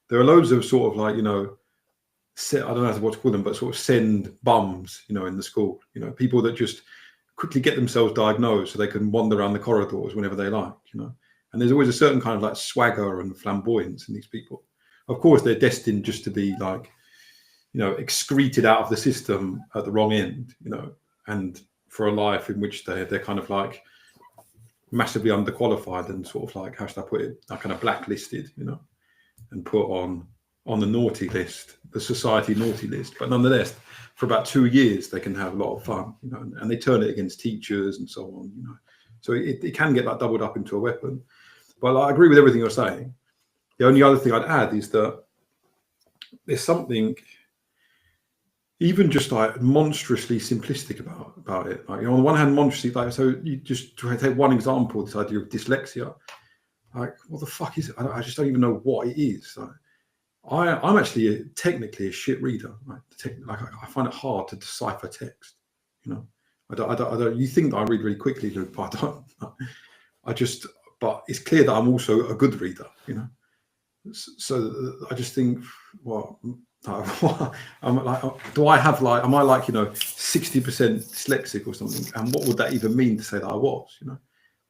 There are loads of sort of like I don't know what to call them, but sort of send bums in the school, people that just quickly get themselves diagnosed so they can wander around the corridors whenever they like, and there's always a certain kind of like swagger and flamboyance in these people. Of course, they're destined just to be like excreted out of the system at the wrong end, and for a life in which they're kind of like massively underqualified and sort of like, how should I put it, like kind of blacklisted, and put on the naughty list, the society naughty list. But nonetheless, for about 2 years, they can have a lot of fun, and they turn it against teachers and so on, So it can get like doubled up into a weapon. But I agree with everything you're saying. The only other thing I'd add is that there's something even just like monstrously simplistic about it. Like, on the one hand, monstrously, like, so you just to take one example, this idea of dyslexia, like, what the fuck is it? I just don't even know what it is. Like, I'm actually technically a shit reader. Right? I find it hard to decipher text. I don't. You think that I read really quickly, Luke, but I don't. But it's clear that I'm also a good reader. So I just think, well, I'm like, do I have like, am I like 60% dyslexic or something? And what would that even mean to say that I was?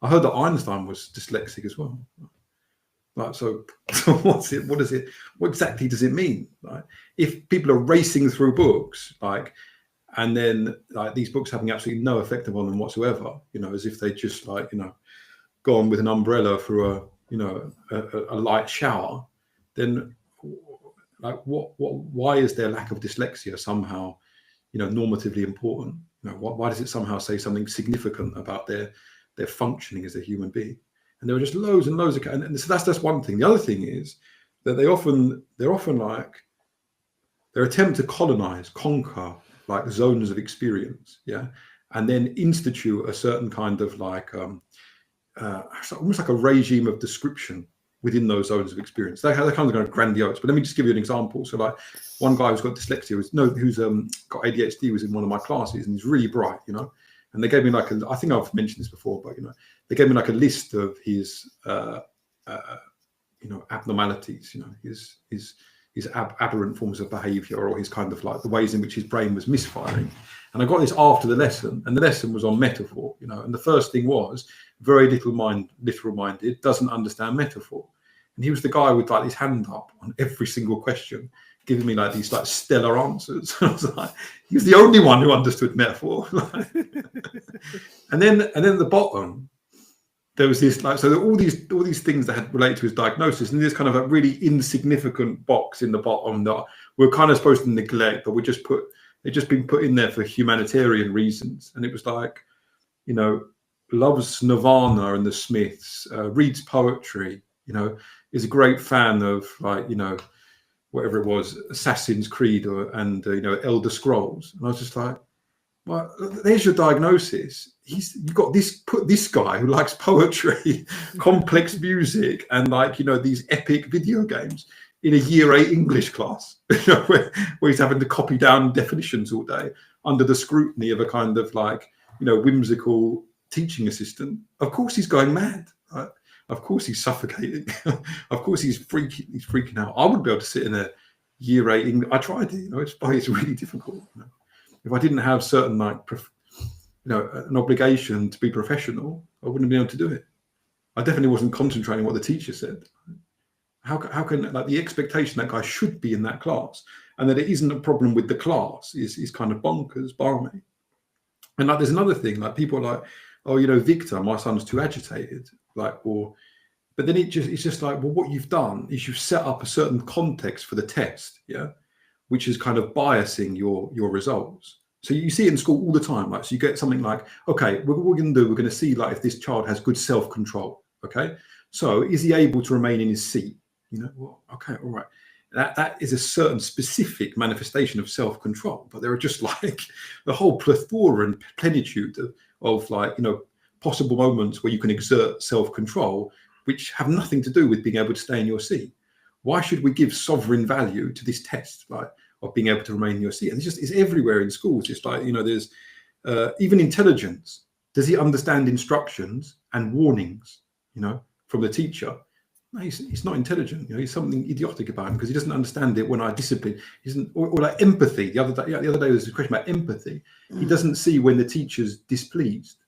I heard that Einstein was dyslexic as well. Like, so what exactly does it mean? Right? If people are racing through books, like, and then like these books having absolutely no effect upon them whatsoever, as if they just like, gone with an umbrella through a light shower, then like why is their lack of dyslexia somehow normatively important? Why does it somehow say something significant about their functioning as a human being? And there are just loads and loads of, and so that's one thing. The other thing is that they're often like, their attempt to conquer like zones of experience, and then institute a certain kind of like almost like a regime of description within those zones of experience. They're kind of grandiose. But let me just give you an example. So like one guy who's got dyslexia who's got ADHD was in one of my classes, and he's really bright, and they gave me like I think I've mentioned this before, but they gave me like a list of his abnormalities, his aberrant forms of behavior, or his kind of like the ways in which his brain was misfiring. And I got this after the lesson, and the lesson was on metaphor, and the first thing was very literal-minded, doesn't understand metaphor. And he was the guy with like his hand up on every single question, giving me like these like stellar answers. I was like, he was the only one who understood metaphor. and then at the bottom, there was this like, so there were all these things that had related to his diagnosis, and this kind of a really insignificant box in the bottom that we're kind of supposed to neglect, but they'd just been put in there for humanitarian reasons. And it was like, you know, loves Nirvana and the Smiths, reads poetry, you know, is a great fan of like, you know, whatever it was, Assassin's Creed and you know, Elder Scrolls. And I was just like, well, there's your diagnosis. You've got this guy who likes poetry, complex music, and like, you know, these epic video games in a year 8 English class, you know, where he's having to copy down definitions all day under the scrutiny of a kind of like, you know, whimsical teaching assistant. Of course he's going mad. Right? Of course he's suffocating. Of course he's freaking out. I wouldn't be able to sit in a year 8 English. I tried it, you know, it's really difficult. You know? If I didn't have certain like, you know, an obligation to be professional, I wouldn't be able to do it. I definitely wasn't concentrating on what the teacher said. How can like the expectation that guy should be in that class and that it isn't a problem with the class is kind of bonkers, barmy. And like, there's another thing, like people are like, oh, you know, Victor, my son's too agitated, like, but then it's just like, well, what you've done is you've set up a certain context for the test, yeah, which is kind of biasing your results. So you see it in school all the time, like, so you get something like, okay, what we're going to do, we're going to see like if this child has good self-control, okay? So is he able to remain in his seat? You know, well, okay, all right. That is a certain specific manifestation of self-control, but there are just like the whole plethora and plenitude of like, you know, possible moments where you can exert self-control, which have nothing to do with being able to stay in your seat. Why should we give sovereign value to this test, like, of being able to remain in your seat? And it's everywhere in schools. It's like, you know, there's even intelligence. Does he understand instructions and warnings, you know, from the teacher? No, he's not intelligent. You know, he's something idiotic about him because he doesn't understand it when I discipline. Or like empathy. The other day there was a question about empathy. He doesn't see when the teacher's displeased.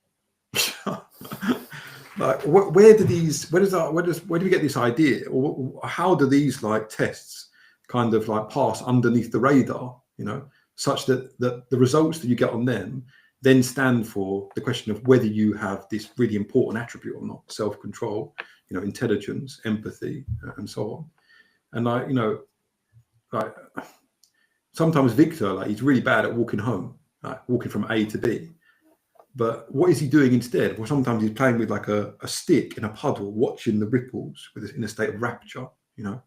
Like, where do we get this idea, or how do these like tests kind of like pass underneath the radar? You know, such that the results that you get on them then stand for the question of whether you have this really important attribute or not: self-control, you know, intelligence, empathy, and so on. And like, you know, like sometimes Victor, like, he's really bad at walking home, like walking from A to B. But what is he doing instead? Well, sometimes he's playing with like a stick in a puddle, watching the ripples in a state of rapture, you know,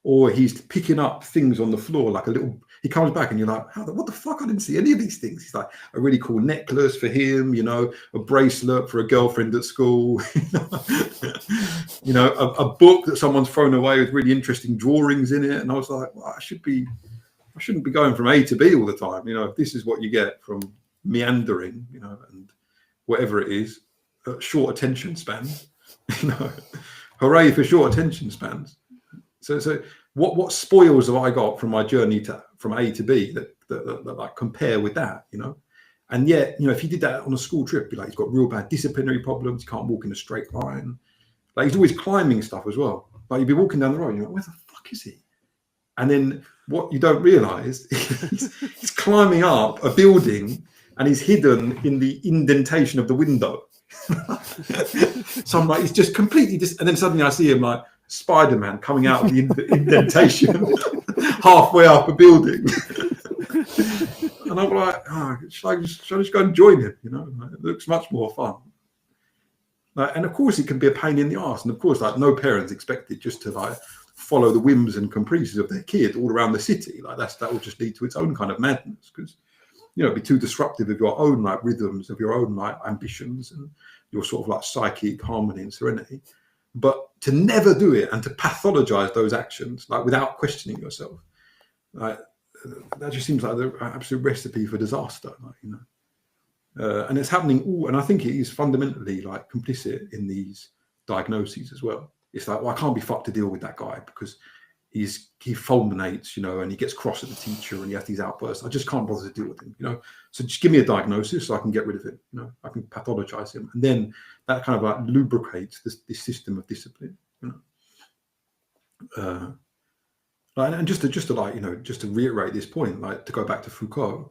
or he's picking up things on the floor like a little. He comes back and you're like, what the fuck? I didn't see any of these things. He's like, a really cool necklace for him, you know, a bracelet for a girlfriend at school, you know, a book that someone's thrown away with really interesting drawings in it. And I was like, well, I shouldn't be going from A to B all the time. You know, if this is what you get from meandering, you know, and whatever it is, short attention spans, you know, hooray for short attention spans. So what spoils have I got from my journey from A to B that like compare with that, you know? And yet, you know, if he did that on a school trip, be like, he's got real bad disciplinary problems, he can't walk in a straight line, like he's always climbing stuff as well. Like you'd be walking down the road and you're like, where the fuck is he? And then what you don't realize is he's climbing up a building and he's hidden in the indentation of the window. So I'm like, he's just completely and then suddenly I see him like Spider-Man coming out of the indentation halfway up a building. And I'm like, should I just go and join him? You know, like, it looks much more fun. And of course it can be a pain in the arse. And of course, like, no parent's expected just to like follow the whims and caprices of their kid all around the city. Like that will just lead to its own kind of madness, because, you know, it'd be too disruptive of your own like rhythms, of your own like ambitions and your sort of like psychic harmony and serenity. But to never do it and to pathologize those actions, like without questioning yourself, like that just seems like the absolute recipe for disaster, like, you know. And it's happening all, and I think it is fundamentally like complicit in these diagnoses as well. It's like, well, I can't be fucked to deal with that guy because he fulminates, and he gets cross at the teacher and he has these outbursts. I just can't bother to deal with him, So just give me a diagnosis so I can get rid of him. I can pathologize him, and then that kind of like lubricates this system of discipline. And just to reiterate this point, like to go back to Foucault,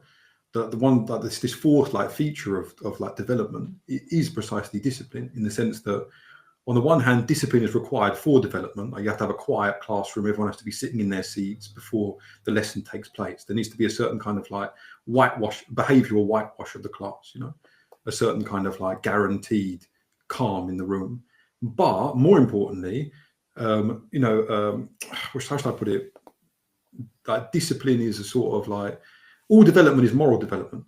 the one that this fourth like feature of like development is precisely discipline, in the sense that on the one hand, discipline is required for development. Like you have to have a quiet classroom. Everyone has to be sitting in their seats before the lesson takes place. There needs to be a certain kind of like behavioral whitewash of the class, a certain kind of like guaranteed calm in the room. But more importantly, how should I put it? Like discipline is a sort of like, all development is moral development.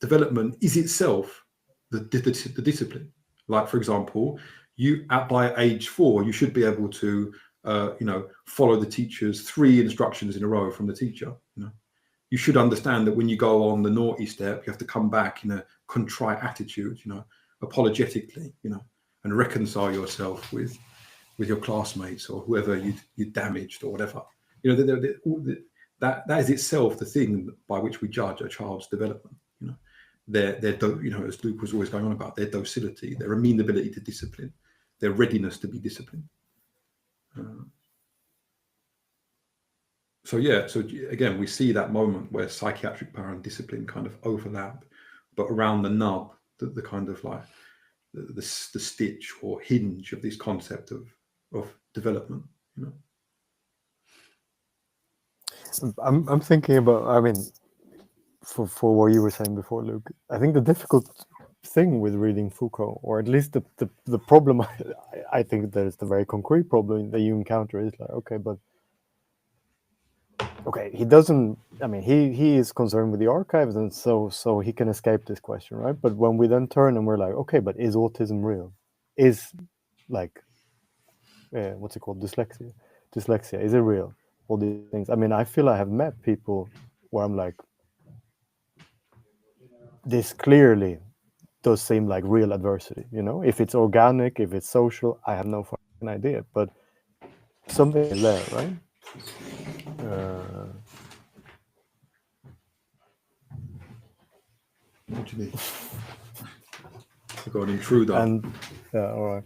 Development is itself the discipline. Like, for example, by age 4, you should be able to, follow the teacher's 3 instructions in a row from the teacher. You should understand that when you go on the naughty step, you have to come back in a contrite attitude, apologetically, and reconcile yourself with your classmates or whoever you damaged or whatever. That is itself the thing by which we judge a child's development. As Luke was always going on about, their docility, their amenability to discipline, their readiness to be disciplined. So again, we see that moment where psychiatric power and discipline kind of overlap, but around the nub, the kind of like the stitch or hinge of this concept of development. I'm thinking about, I mean, for what you were saying before, Luke, I think the difficult thing with reading Foucault, or at least the problem, I think that is the very concrete problem that you encounter, is like, he doesn't, I mean, he is concerned with the archives, and so he can escape this question, right? But when we then turn and we're like, okay, but is autism real? Is like, what's it called? Dyslexia, is it real? All these things. I mean, I feel I have met people where I'm like, this clearly does seem like real adversity, if it's organic, if it's social, I have no fucking idea, but something is there, right? What do you mean? I've got an intruder. And all right.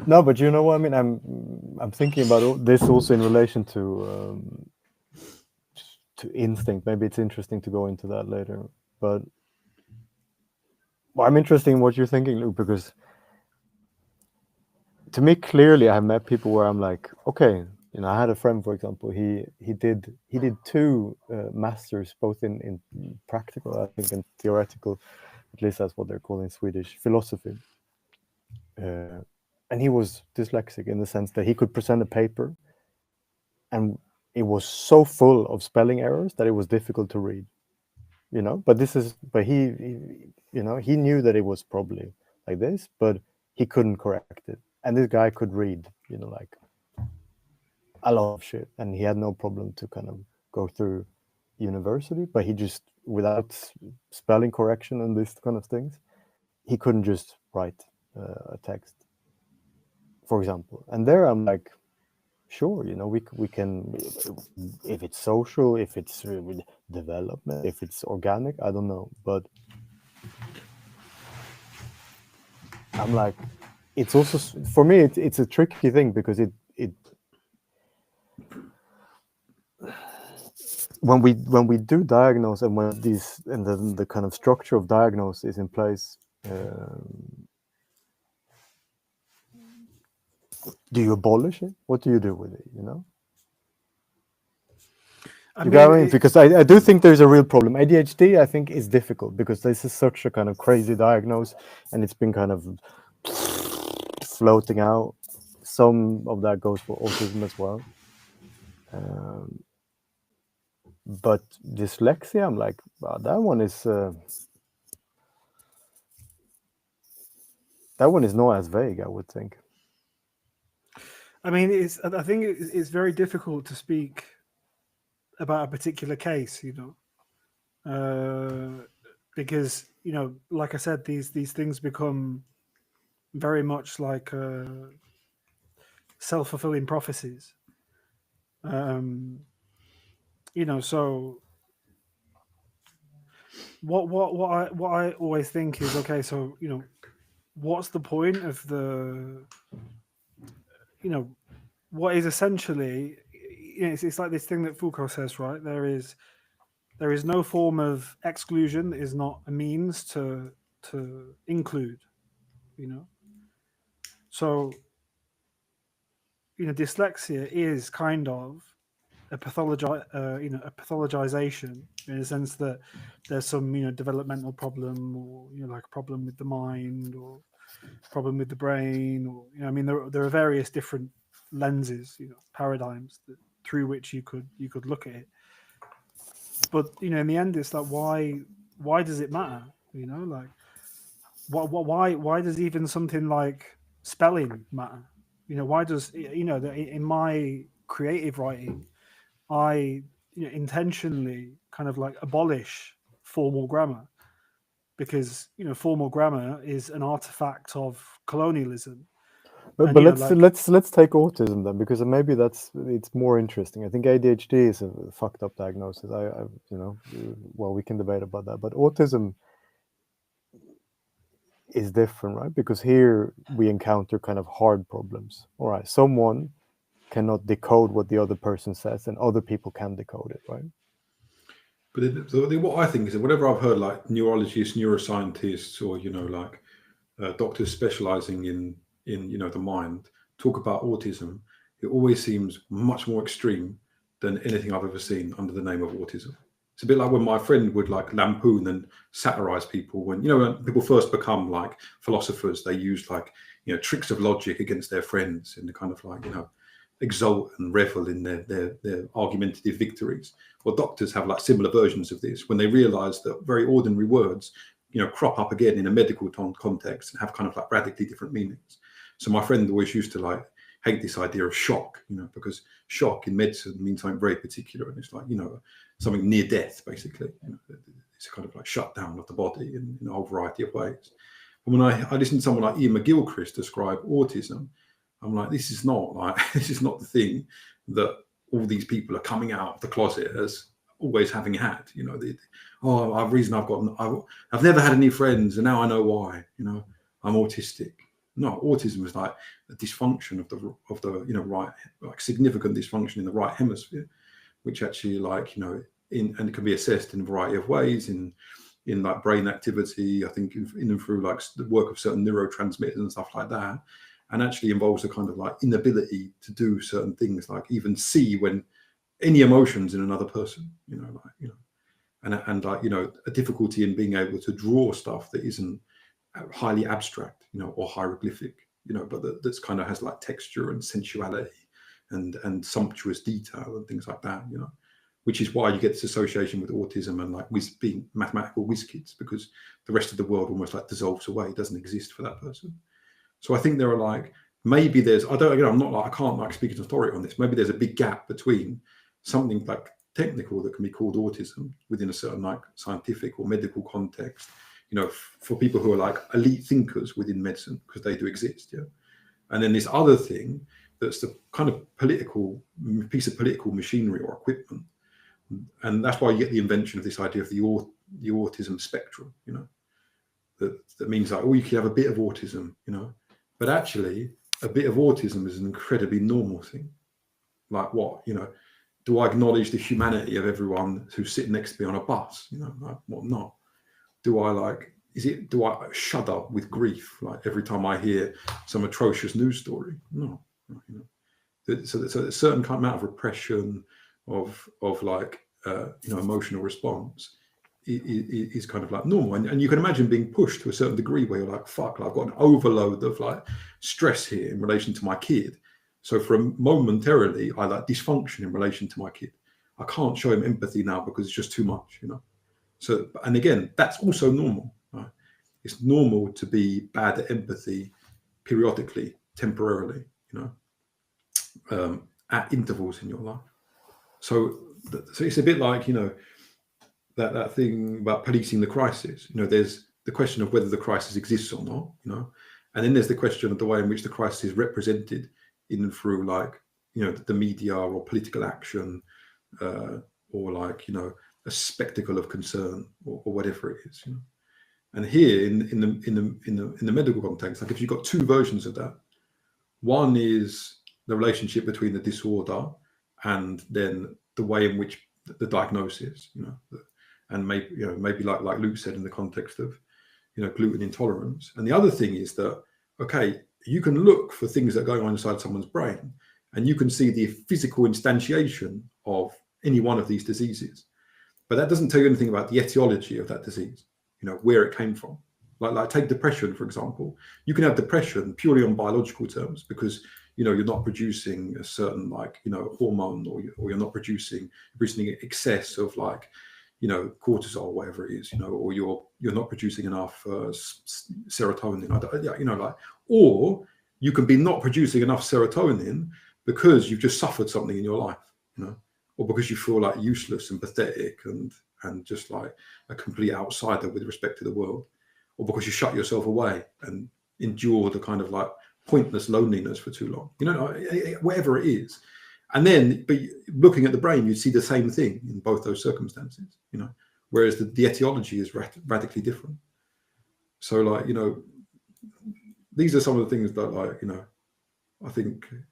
No, but you know what I mean. I'm thinking about this also in relation to instinct. Maybe it's interesting to go into that later. But I'm interested in what you're thinking, Luke, because to me, clearly, I have met people where I'm like, okay, I had a friend, for example, he did 2 masters, both in practical, I think, and theoretical, at least that's what they're called in Swedish, philosophy. And he was dyslexic in the sense that he could present a paper and it was so full of spelling errors that it was difficult to read, but he knew that it was probably like this, but he couldn't correct it. And this guy could read, like a lot of shit, and he had no problem to kind of go through university, but he just, without spelling correction and this kind of things, he couldn't just write a text, for example. And there I'm like, sure, we can, if it's social, if it's with development, if it's organic, I don't know, but I'm like, it's also, for me, it's a tricky thing, because it when we do diagnose, and when the kind of structure of diagnosis is in place, do you abolish it? What do you do with it? I You mean, got what I mean? Because I do think there's a real problem. ADHD, I think, is difficult because this is such a kind of crazy diagnosis, and it's been kind of floating out. Some of that goes for autism as well. But dyslexia, I'm like, wow, that one is not as vague, I would think. I mean, I think it's very difficult to speak about a particular case, because like I said, these things become very much like self-fulfilling prophecies. So what I always think is, okay, so what's the point of the what is essentially, it's like this thing that Foucault says, right? There is no form of exclusion that is not a means to include, So, dyslexia is kind of a pathologization, in the sense that there's some developmental problem, or like a problem with the mind, or problem with the brain, or there are various different lenses, paradigms through which you could look at it. But in the end, it's like, why does it matter? Like, why does even something like spelling matter? Why does in my creative writing, I intentionally kind of like abolish formal grammar, because formal grammar is an artifact of colonialism. But let's take autism then, because maybe it's more interesting. I think ADHD is a fucked up diagnosis. We can debate about that, but autism is different, right? Because here we encounter kind of hard problems. All right, someone cannot decode what the other person says, and other people can decode it, right? But what I think is that whenever I've heard like neurologists, neuroscientists, or doctors specializing in the mind talk about autism, it always seems much more extreme than anything I've ever seen under the name of autism. It's a bit like when my friend would like lampoon and satirize people when people first become like philosophers, they use like tricks of logic against their friends, and they kind of like exult and revel in their argumentative victories. Well, doctors have like similar versions of this when they realize that very ordinary words crop up again in a medical context and have kind of like radically different meanings. So my friend always used to like hate this idea of shock, because shock in medicine means something very particular, and it's like something near death, basically. It's kind of like shutdown of the body in a whole variety of ways. And when I listen to someone like Ian McGilchrist describe autism, I'm like, this is not the thing that all these people are coming out of the closet as always having had. I've never had any friends, and now I know why. I'm autistic. No, autism is like a dysfunction of the right, like significant dysfunction in the right hemisphere, which actually and it can be assessed in a variety of ways in like brain activity, I think in and through like the work of certain neurotransmitters and stuff like that, and actually involves a kind of like inability to do certain things, like even see when any emotions in another person, and a difficulty in being able to draw stuff that isn't highly abstract, or hieroglyphic, but that's kind of has like texture and sensuality and sumptuous detail and things like that, which is why you get this association with autism and like being mathematical whiz kids, because the rest of the world almost like dissolves away, doesn't exist for that person. So I think there are like, maybe there's, I can't like speak as authority on this. Maybe there's a big gap between something like technical that can be called autism within a certain like scientific or medical context, for people who are like elite thinkers within medicine, because they do exist, yeah. And then this other thing that's the kind of piece of political machinery or equipment, and that's why you get the invention of this idea of the autism spectrum, that means like, you could have a bit of autism, but actually a bit of autism is an incredibly normal thing. Like what, do I acknowledge the humanity of everyone who's sitting next to me on a bus? Like what not? Do I shudder with grief like every time I hear some atrocious news story? No. So a certain kind of amount of repression of like emotional response is kind of like normal, and you can imagine being pushed to a certain degree where you're like, fuck, I've got an overload of like stress here in relation to my kid. So momentarily I like dysfunction in relation to my kid. I can't show him empathy now because it's just too much, So, and again, that's also normal, right? It's normal to be bad at empathy periodically, temporarily, at intervals in your life. So it's a bit like, that thing about policing the crisis. There's the question of whether the crisis exists or not, and then there's the question of the way in which the crisis is represented in and through like, you know, the media or political action, or like, you know, a spectacle of concern or whatever it is, you know. And here in the medical context, like if you've got two versions of that, one is the relationship between the disorder and then the way in which the diagnosis, you know, and maybe like Luke said in the context of, you know, gluten intolerance. And the other thing is that, okay, you can look for things that are going on inside someone's brain, and you can see the physical instantiation of any one of these diseases, but that doesn't tell you anything about the etiology of that disease, you know, where it came from. Like take depression, for example. You can have depression purely on biological terms because, you know, you're not producing a certain, like, you know, hormone, or you're not producing excess of, like, you know, cortisol, whatever it is, you know, or you're not producing enough serotonin, you know, like, or you can be not producing enough serotonin because you've just suffered something in your life, you know, or because you feel like useless and pathetic and just like a complete outsider with respect to the world, or because you shut yourself away and endure the kind of like pointless loneliness for too long, you know, whatever it is. And then, but looking at the brain, you see the same thing in both those circumstances, you know, whereas the etiology is radically different. So, like, you know, these are some of the things that, like, you know, I think, you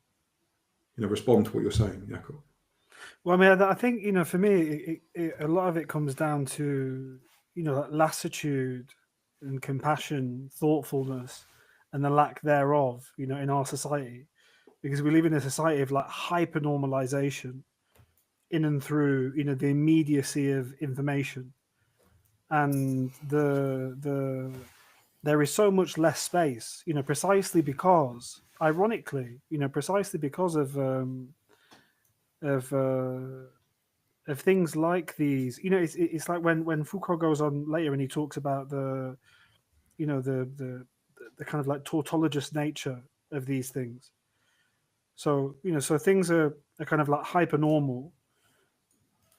know, respond to what you're saying, Jakob. Well, I mean, I think, you know, for me, a lot of it comes down to, you know, lassitude and compassion, thoughtfulness, and the lack thereof, you know, in our society. Because we live in a society of like hyper normalization in and through, you know, the immediacy of information, and there is so much less space, you know, precisely because, ironically, you know, precisely because of things like these, you know, it's like when Foucault goes on later and he talks about the, you know, the kind of like tautologous nature of these things. So, you know, so things are kind of like hyper normal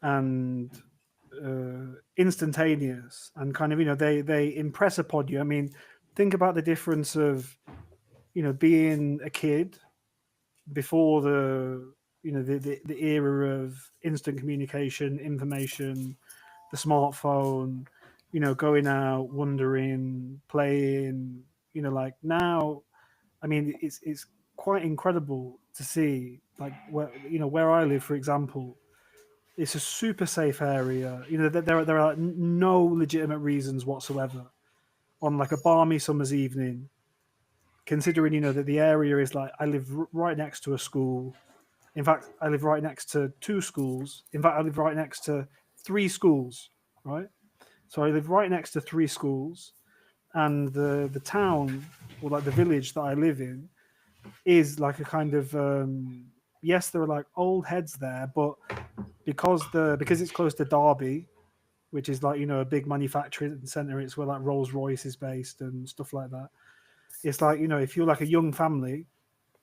and instantaneous, and kind of, you know, they impress upon you. I mean, think about the difference of, you know, being a kid before the, you know, the era of instant communication, information, the smartphone, you know, going out, wandering, playing, you know, like now, I mean, it's quite incredible to see, like, where I live, for example, it's a super safe area. You know, there are like no legitimate reasons whatsoever on like a balmy summer's evening, considering, you know, that the area is like, I live right next to a school. In fact, I live right next to two schools. In fact, I live right next to three schools, right? So I live right next to three schools, and the town, or like the village that I live in, is like a kind of yes, there are like old heads there, but because it's close to Derby, which is like, you know, a big manufacturing center, it's where like Rolls-Royce is based and stuff like that. It's like, you know, if you're like a young family,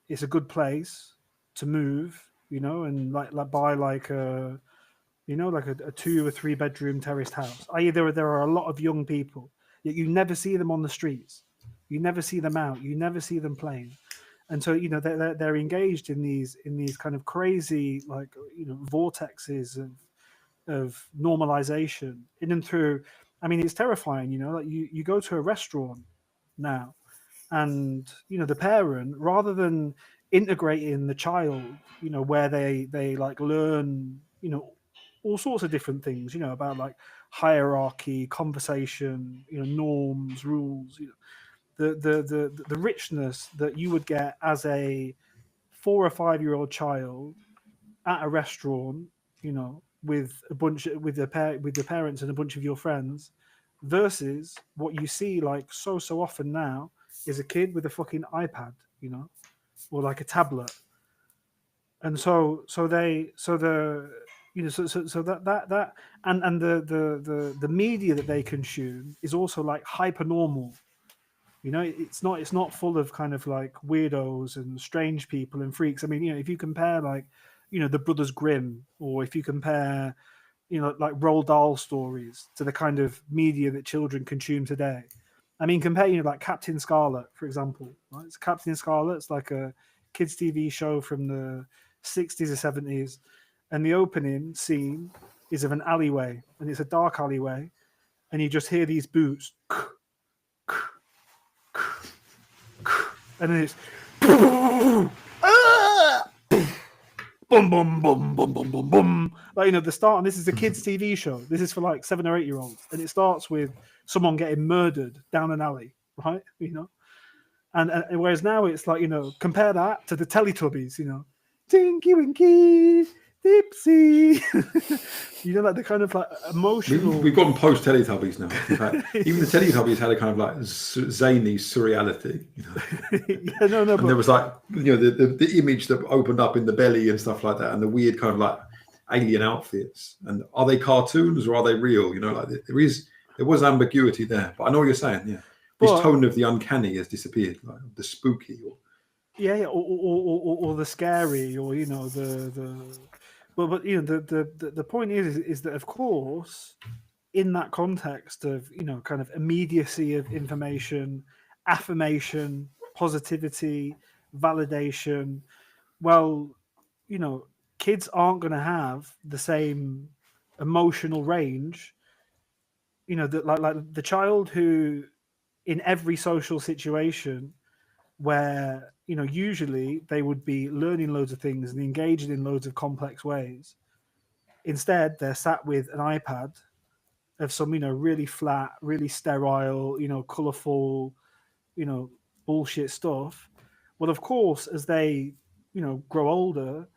it's a good place to move, you know, and like buy like a, you know, like a 2 or 3 bedroom terraced house. There are a lot of young people, yet you never see them on the streets, you never see them out, you never see them playing. And so, you know, they're engaged in these kind of crazy, like, you know, vortexes of normalization in and through. I mean, it's terrifying, you know, like you go to a restaurant now, and, you know, the parent, rather than integrating the child, you know, where they like learn, you know, all sorts of different things, you know, about like hierarchy, conversation, you know, norms, rules, you know, the richness that you would get as a 4 or 5 year old child at a restaurant, you know, with the parents and a bunch of your friends, versus what you see like so often now is a kid with a fucking iPad, you know, or like a tablet. And so the you know, so that and the media that they consume is also like hyper normal. You know, it's not full of kind of like weirdos and strange people and freaks. I mean, you know, if you compare like, you know, the Brothers Grimm, or if you compare, you know, like Roald Dahl stories to the kind of media that children consume today. I mean, compare, you know, like Captain Scarlet, for example. Right? It's Captain Scarlet's like a kids TV show from the 60s or 70s, and the opening scene is of an alleyway, and it's a dark alleyway, and you just hear these boots, and then it's boom, boom, boom, boom, boom, boom, boom. Like, you know, the start, and this is a kids' TV show. This is for like 7 or 8 year olds, and it starts with someone getting murdered down an alley, right? You know, and whereas now it's like, you know, compare that to the Teletubbies, you know, Tinky Winky, Dipsy. You know, like the kind of like emotional. We've gone post Teletubbies now. In fact, even the Teletubbies had a kind of like zany surreality. You know? Yeah, no, And there was like, you know, the image that opened up in the belly and stuff like that, and the weird kind of like alien outfits. And are they cartoons or are they real? You know, like there was ambiguity there. But I know what you're saying. Yeah, this tone of the uncanny has disappeared, like the spooky. Or the scary, or you know but you know the point is that of course in that context of, you know, kind of immediacy of information, affirmation, positivity, validation, well, you know, kids aren't going to have the same emotional range, you know, that like the child who in every social situation where, you know, usually they would be learning loads of things and engaged in loads of complex ways. Instead, they're sat with an iPad of some, you know, really flat, really sterile, you know, colorful, you know, bullshit stuff. Well, of course, as they, you know, grow older,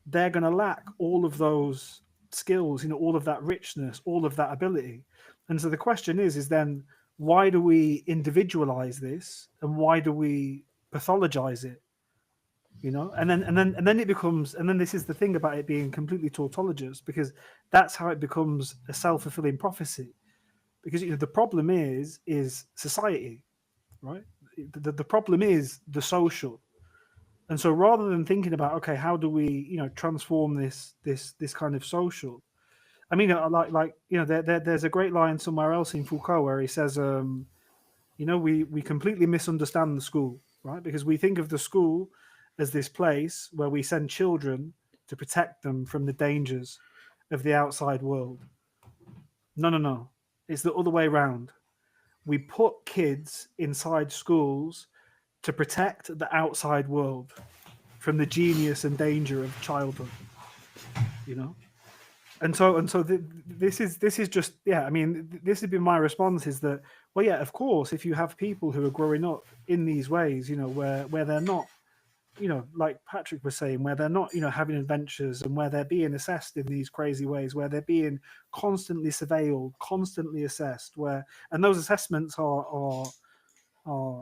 they're going to lack all of those skills, you know, all of that richness, all of that ability. And so the question is then, why do we individualize this, and why do we pathologize it? You know, and then it becomes, and then this is the thing about it being completely tautologous, because that's how it becomes a self-fulfilling prophecy. Because, you know, the problem is society, right? The problem is the social. And so rather than thinking about, okay, how do we, you know, transform this kind of social? I mean, like you know, there's a great line somewhere else in Foucault where he says, you know, we completely misunderstand the school, right? Because we think of the school as this place where we send children to protect them from the dangers of the outside world. No. It's the other way around. We put kids inside schools to protect the outside world from the genius and danger of childhood, you know? And so this is just, yeah, I mean, this has been my response, is that, well, yeah, of course, if you have people who are growing up in these ways, you know, where they're not, you know, like Patrick was saying, where they're not, you know, having adventures, and where they're being assessed in these crazy ways, where they're being constantly surveilled, constantly assessed, and those assessments are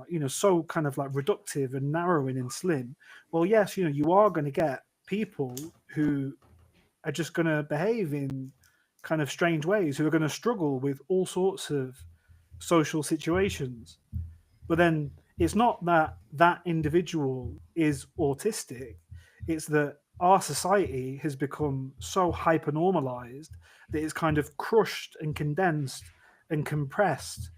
you know, so kind of like reductive and narrowing and slim. Well, yes, you know, you are going to get people who are just going to behave in kind of strange ways, who are going to struggle with all sorts of social situations. But then it's not that individual is autistic. It's that our society has become so hyper-normalized that it's kind of crushed and condensed and compressed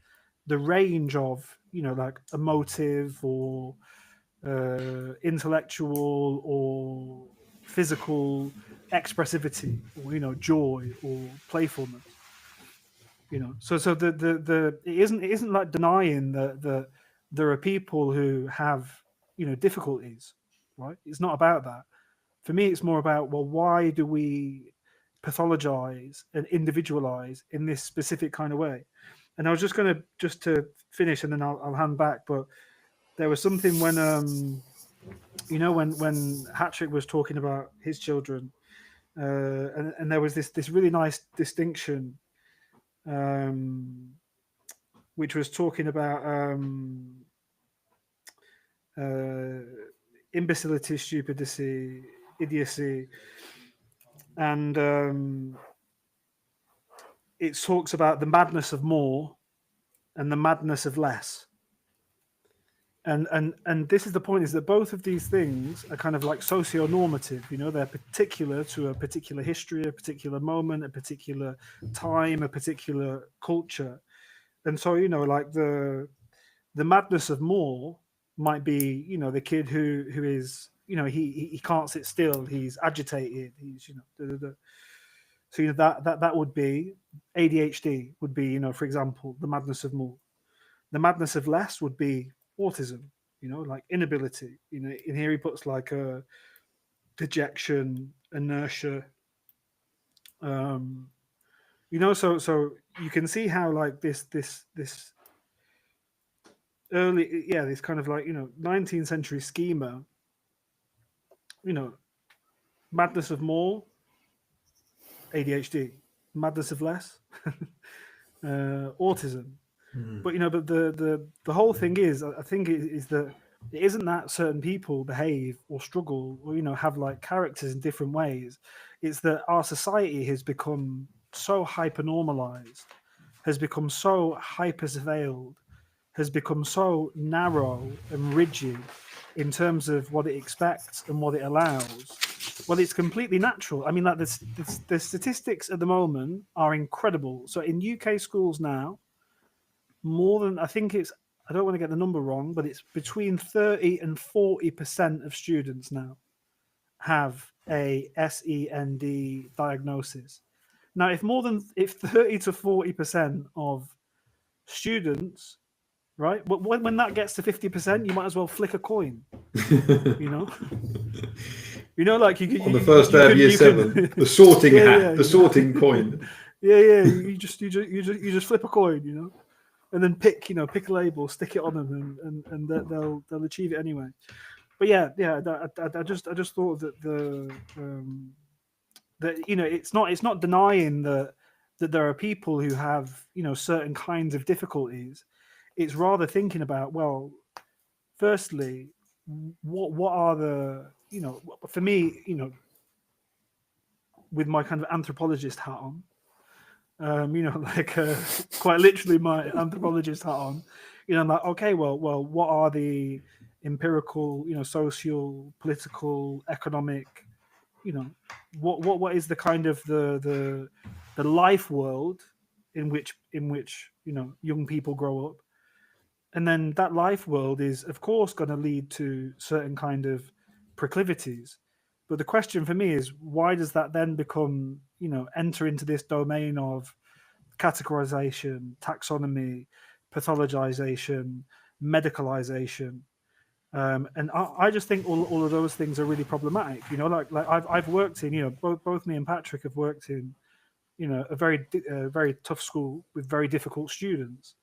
the range of, you know, like emotive or intellectual or physical expressivity, or, you know, joy or playfulness. You know, so the it isn't like denying that there are people who have, you know, difficulties, right? It's not about that. For me, it's more about, well, why do we pathologize and individualize in this specific kind of way? And I was just going to finish, and then I'll hand back. But there was something when you know, when Patrick was talking about his children, and there was this really nice distinction, which was talking about imbecility, stupidity, idiocy, and it talks about the madness of more and the madness of less. And this is the point, is that both of these things are kind of like socio-normative, you know, they're particular to a particular history, a particular moment, a particular time, a particular culture. And so, you know, like the madness of more might be, you know, the kid who is, he can't sit still, he's agitated, he's So that would be ADHD would be, for example, the madness of more. The madness of less would be autism, like inability. In here he puts like a dejection, inertia. So you can see how like this early, this kind of like 19th century schema. Madness of more, ADHD. Madness of less, autism. But but the whole thing is, I think it is that it isn't that certain people behave or struggle or have like characters in different ways. It's that our society has become so hyper normalized, has become so hyper surveilled, has become so narrow and rigid in terms of what it expects and what it allows. Well, it's completely natural. I mean, like the statistics at the moment are incredible. So in UK schools now, more than, I think it's, I don't want to get the number wrong, but it's between 30 and 40% of students now have a SEND diagnosis. Now, if 30 to 40% of students, right, but when that gets to 50%, you might as well flick a coin, like you on the first day of year 7, the sorting hat, the sorting coin. You just flip a coin, and then pick a label, stick it on them, and they'll achieve it anyway. But I just thought that it's not denying that there are people who have certain kinds of difficulties. It's rather thinking about, well, firstly, what are the for me, with my kind of anthropologist hat on, quite literally my anthropologist hat on, I'm like, okay, well, what are the empirical, social, political, economic, what is the kind of the life world in which young people grow up, and then that life world is of course going to lead to certain kind of proclivities. But the question for me is, why does that then become, enter into this domain of categorization, taxonomy, pathologization, medicalization? And I just think all of those things are really problematic. Like I've worked in, both me and Patrick have worked in, a very tough school with very difficult students.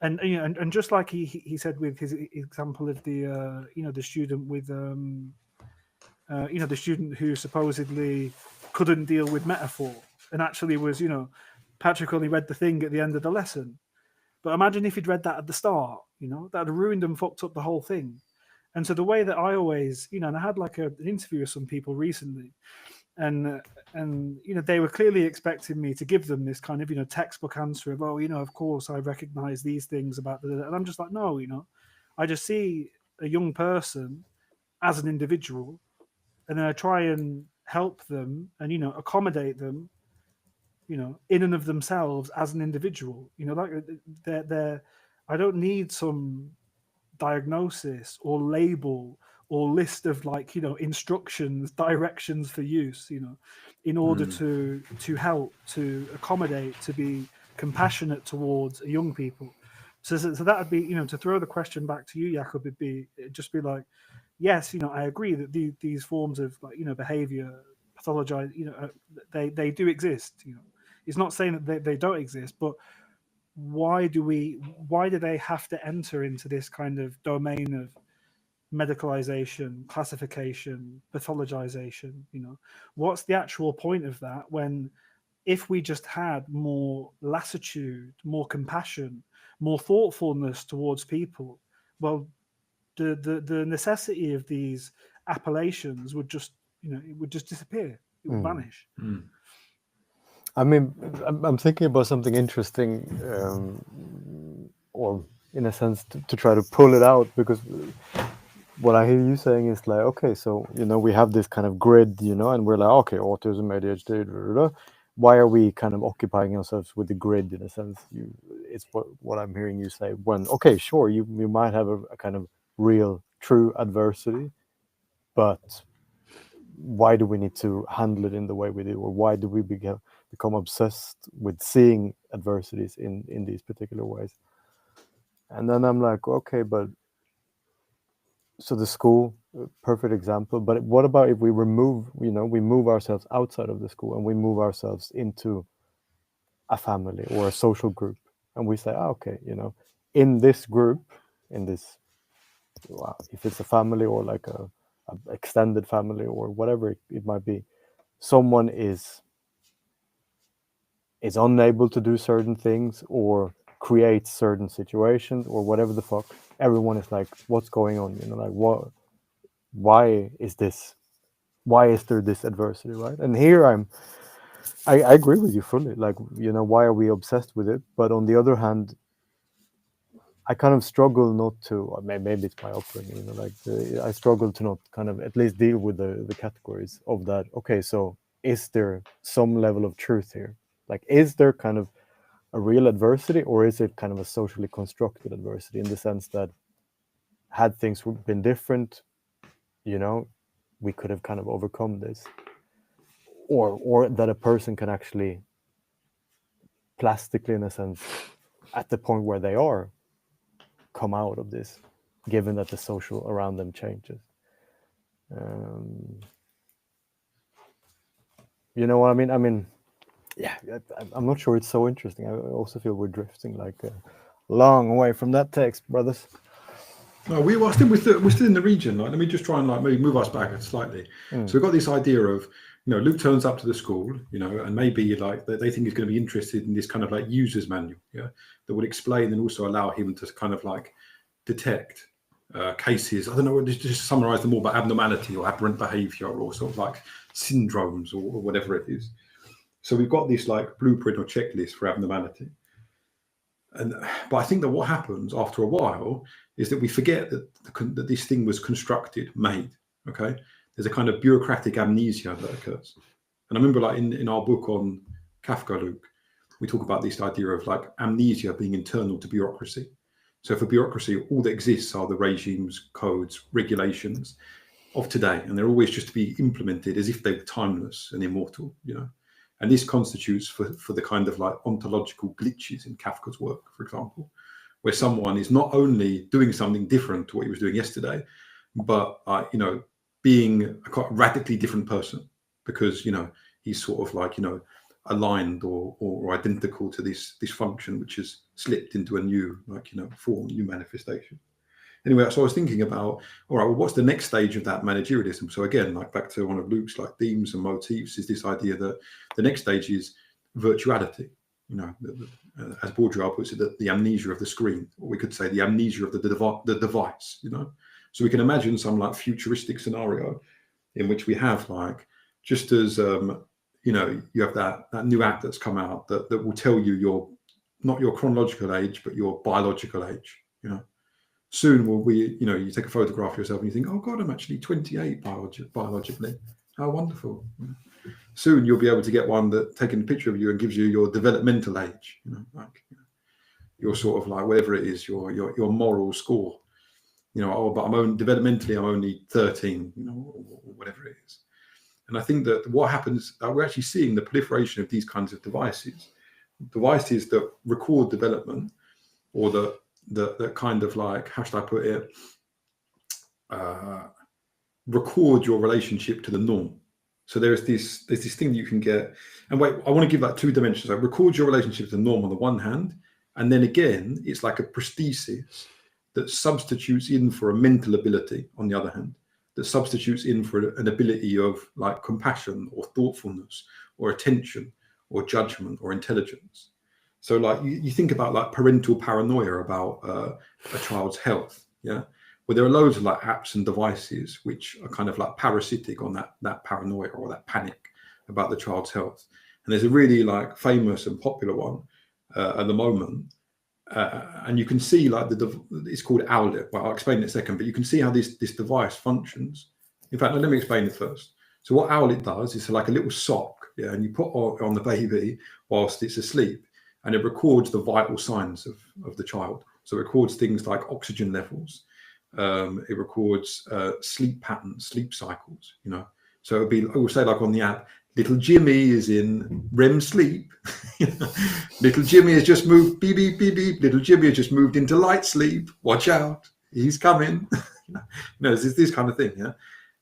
And and just like he said with his example of the the student with the student who supposedly couldn't deal with metaphor and actually was, Patrick only read the thing at the end of the lesson. But imagine if he'd read that at the start, that'd have ruined and fucked up the whole thing. And so the way that I always, and I had like an interview with some people recently, and they were clearly expecting me to give them this kind of textbook answer of, of course I recognize these things about and I'm just like, no, I just see a young person as an individual, and then I try and help them and accommodate them in and of themselves as an individual. Like they're I don't need some diagnosis or label or list of like instructions, directions for use in order to help, to accommodate, to be compassionate towards young people. So that would be to throw the question back to you, Jakob, it'd just be like, yes, I agree that these forms of like behavior pathologize, they do exist. It's not saying that they don't exist, but why do they have to enter into this kind of domain of medicalization, classification, pathologization? What's the actual point of that, when if we just had more lassitude, more compassion, more thoughtfulness towards people, well, the necessity of these appellations would just it would just disappear. It would vanish. I mean, I'm thinking about something interesting, or in a sense to try to pull it out, because what I hear you saying is like, okay, so we have this kind of grid, and we're like, okay, autism, ADHD, blah, blah, blah. Why are we kind of occupying ourselves with the grid? In a sense, it's what I'm hearing you say. When, okay, sure, you might have a kind of real, true adversity, but why do we need to handle it in the way we do, or why do we become obsessed with seeing adversities in these particular ways? And then I'm like, okay, but so the school, perfect example, but what about if we remove, we move ourselves outside of the school and we move ourselves into a family or a social group, and we say, okay, in this group, in this, if it's a family or like a extended family or whatever it might be, someone is unable to do certain things or create certain situations or whatever the fuck. Everyone is like, what's going on? Like, why is there this adversity, right? And here I agree with you fully. Like, why are we obsessed with it? But on the other hand, I kind of struggle not to, or maybe it's my upbringing, I struggle to not kind of at least deal with the categories of that. Okay, so is there some level of truth here? Like, is there kind of a real adversity, or is it kind of a socially constructed adversity, in the sense that had things been different, we could have kind of overcome this, or that a person can actually plastically, in a sense, at the point where they are, come out of this, given that the social around them changes. You know what I mean? I mean, yeah, I'm not sure it's so interesting. I also feel we're drifting like a long way from that text, brothers. No, we're still in the region. Like, let me just try and maybe move us back slightly. So we've got this idea of, Luke turns up to the school, and maybe they think he's going to be interested in this kind of like user's manual, that would explain and also allow him to kind of like detect cases. I don't know, just summarize them all, but abnormality or aberrant behavior or sort of like syndromes or whatever it is. So we've got this like blueprint or checklist for abnormality. But I think that what happens after a while is that we forget that this thing was constructed, made. Okay, there's a kind of bureaucratic amnesia that occurs. And I remember, like in our book on Kafka, Luke, we talk about this idea of like amnesia being internal to bureaucracy. So for bureaucracy, all that exists are the regimes, codes, regulations of today, and they're always just to be implemented as if they were timeless and immortal. And this constitutes for the kind of like ontological glitches in Kafka's work, for example, where someone is not only doing something different to what he was doing yesterday, but being a quite radically different person, because he's sort of like aligned or identical to this function which has slipped into a new form, new manifestation. Anyway, so I was thinking about, all right, well, what's the next stage of that managerialism? So again, like back to one of Luke's like themes and motifs, is this idea that the next stage is virtuality. As Bourdieu puts it, the amnesia of the screen, or we could say the amnesia of the device. So we can imagine some like futuristic scenario in which we have like, just as you have that new app that's come out that will tell you not your chronological age, but your biological age. Soon will we, you take a photograph of yourself and you think, oh God, I'm actually 28 biologically. How wonderful. Soon you'll be able to get one that taking a picture of you and gives you your developmental age, your sort of like, whatever it is, your moral score, but developmentally, I'm only 13, or whatever it is. And I think that what happens, we're actually seeing the proliferation of these kinds of devices that record development, or the kind of like, how should I put it, record your relationship to the norm. So there's this thing that you can get, and wait, I want to give that two dimensions. Like, record your relationship to the norm on the one hand, and then again, it's like a prosthesis that substitutes in for a mental ability on the other hand, that substitutes in for an ability of like compassion or thoughtfulness or attention or judgment or intelligence. So like you think about like parental paranoia about a child's health, where there are loads of like apps and devices which are kind of like parasitic on that paranoia or that panic about the child's health. And there's a really like famous and popular one at the moment, and you can see like it's called Owlet. Well, I'll explain in a second, but you can see how this device functions. In fact, let me explain it first. So what Owlet does is like a little sock, and you put on the baby whilst it's asleep, and it records the vital signs of the child. So it records things like oxygen levels, It records sleep patterns, sleep cycles, you know. So it'd be, it will say like on the app, little Jimmy is in REM sleep. Little Jimmy has just moved, beep, beep, beep, beep. Little Jimmy has just moved into light sleep. Watch out, he's coming. You know, it's this kind of thing, yeah.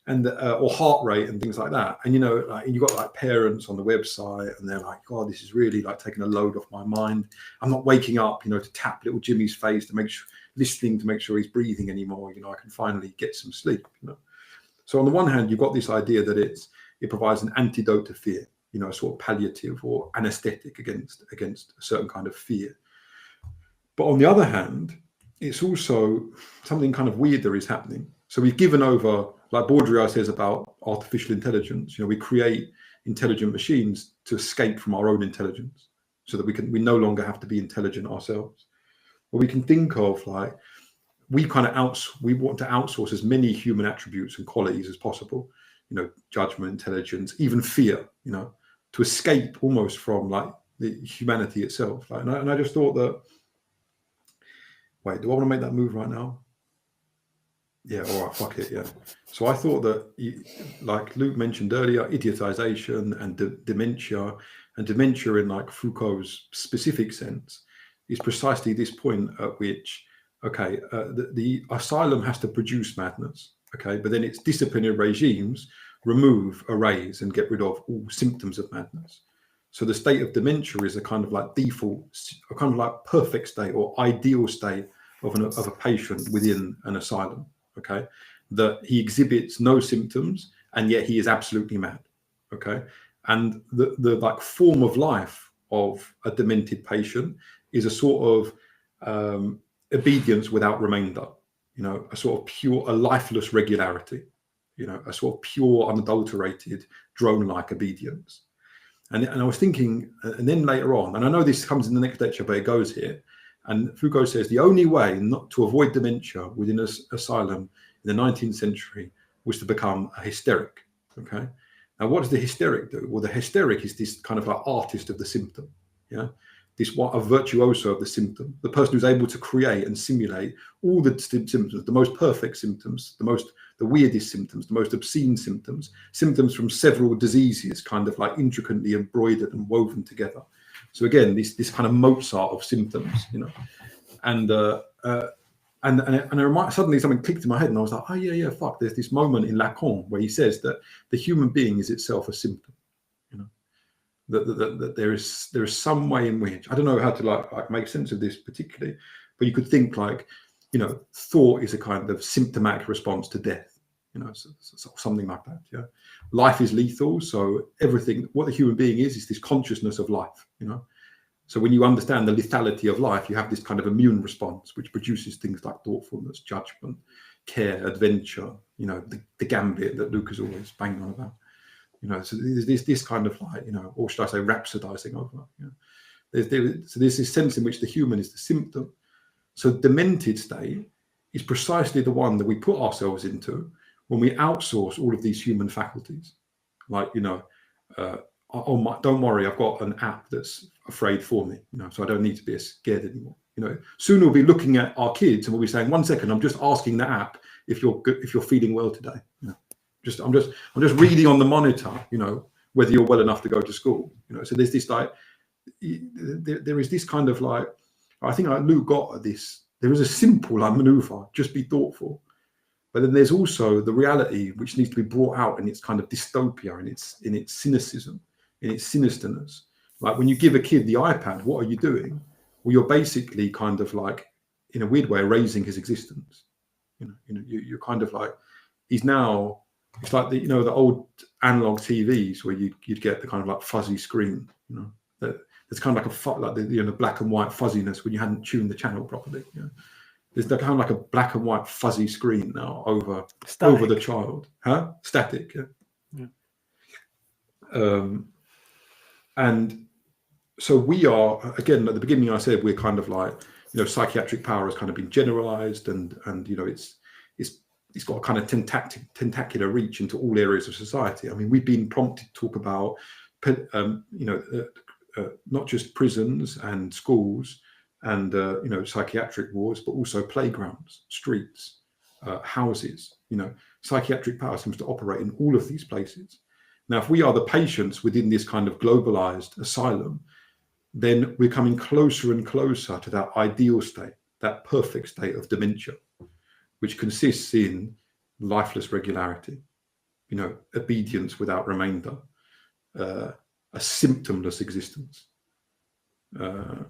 And or heart rate and things like that. And you know, like, you've got like parents on the website, and they're like, "God, this is really like taking a load off my mind. I'm not waking up, you know, to tap little Jimmy's face to make sure, listening to make sure he's breathing anymore. You know, I can finally get some sleep." You know. So on the one hand, you've got this idea that it provides an antidote to fear, you know, a sort of palliative or anesthetic against a certain kind of fear. But on the other hand, it's also something kind of weirder is happening. So we've given over, like Baudrillard says about artificial intelligence, you know, we create intelligent machines to escape from our own intelligence so that we no longer have to be intelligent ourselves. Or we can think of like, we want to outsource as many human attributes and qualities as possible, you know, judgment, intelligence, even fear, you know, to escape almost from like the humanity itself. Like, and I just thought that, wait, do I want to make that move right now? Yeah, all right, fuck it, yeah. So I thought that, like Luke mentioned earlier, idiotization and dementia in like Foucault's specific sense is precisely this point at which, okay, the asylum has to produce madness, okay, but then its disciplinary regimes remove, erase, and get rid of all symptoms of madness. So the state of dementia is a kind of like default, a kind of like perfect state or ideal state of a patient within an asylum, okay, that he exhibits no symptoms and yet he is absolutely mad, okay. And the like form of life of a demented patient is a sort of obedience without remainder, you know, a sort of pure, a lifeless regularity, you know, a sort of pure, unadulterated, drone-like obedience. And I was thinking, and then later on, and I know this comes in the next lecture, but it goes here, and Foucault says the only way not to avoid dementia within an asylum in the 19th century was to become a hysteric, okay? Now, what does the hysteric do? Well, the hysteric is this kind of like artist of the symptom, yeah? This what a virtuoso of the symptom, the person who's able to create and simulate all the symptoms, the most perfect symptoms, the weirdest symptoms, the most obscene symptoms from several diseases, kind of like intricately embroidered and woven together. So again, this kind of Mozart of symptoms, you know, and suddenly something clicked in my head, and I was like, oh yeah, fuck. There's this moment in Lacan where he says that the human being is itself a symptom, you know. That there is some way in which, I don't know how to like make sense of this particularly, but you could think like, you know, thought is a kind of symptomatic response to death, you know, so something like that. Yeah, life is lethal, so everything, what the human being is this consciousness of life, you know. So when you understand the lethality of life, you have this kind of immune response which produces things like thoughtfulness, judgment, care, adventure, you know, the gambit that Luke is always banging on about. You know, so there's this kind of like, you know, or should I say rhapsodizing over, you know. So there's this sense in which the human is the symptom. So demented state is precisely the one that we put ourselves into when we outsource all of these human faculties. Like, you know, don't worry, I've got an app that's afraid for me, you know, so I don't need to be scared anymore. You know, soon we'll be looking at our kids and we'll be saying, 1 second, I'm just asking the app if you're good, if you're feeling well today. You know. I'm just reading on the monitor, you know, whether you're well enough to go to school, you know. So there's this like, there is this kind of like, I think like Luke got at this. There is a simple like maneuver, just be thoughtful, but then there's also the reality which needs to be brought out in its kind of dystopia, in its cynicism, in its sinisterness. Like when you give a kid the iPad, what are you doing? Well, you're basically kind of like, in a weird way, erasing his existence. You know, you're kind of like, he's now. It's like the, you know, the old analog TVs where you'd get the kind of like fuzzy screen, you know, that there's kind of like the, you know, black and white fuzziness when you hadn't tuned the channel properly. You know? There's kind of like a black and white fuzzy screen now over the child, huh? Static, yeah. And so we are, again, at the beginning I said we're kind of like, you know, psychiatric power has kind of been generalized, and you know, it's got a kind of tentacular reach into all areas of society. I mean, we've been prompted to talk about, you know, not just prisons and schools and, you know, psychiatric wards, but also playgrounds, streets, houses. Psychiatric power seems to operate in all of these places. Now, if we are the patients within this kind of globalized asylum, then we're coming closer and closer to that ideal state, that perfect state of dementia, which consists in lifeless regularity, obedience without remainder, a symptomless existence. And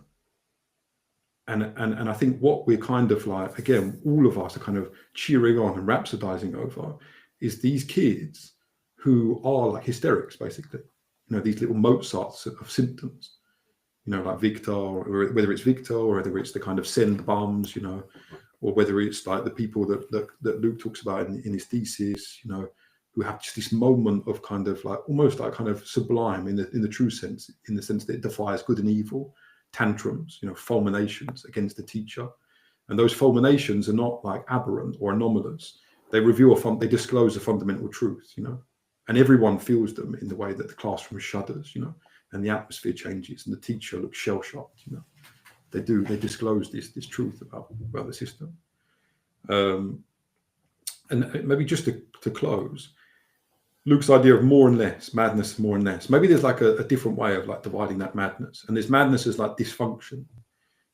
I think what we're kind of like, again, all of us are kind of cheering on and rhapsodizing over is these kids who are like hysterics, basically, these little Mozarts of symptoms, like Victor, or whether it's Victor or whether it's the kind of send bums, or whether it's like the people that Luke talks about in his thesis, who have just this moment of kind of like almost like kind of sublime in the true sense, in the sense that it defies good and evil, tantrums, fulminations against the teacher. And those fulminations are not like aberrant or anomalous. They reveal they disclose a fundamental truth, and everyone feels them in the way that the classroom shudders, and the atmosphere changes and the teacher looks shell-shocked, They disclose this truth about the system. And maybe just to close, Luke's idea of more and less, madness, more and less. Maybe there's like a different way of like dividing that madness. And there's madness as like dysfunction,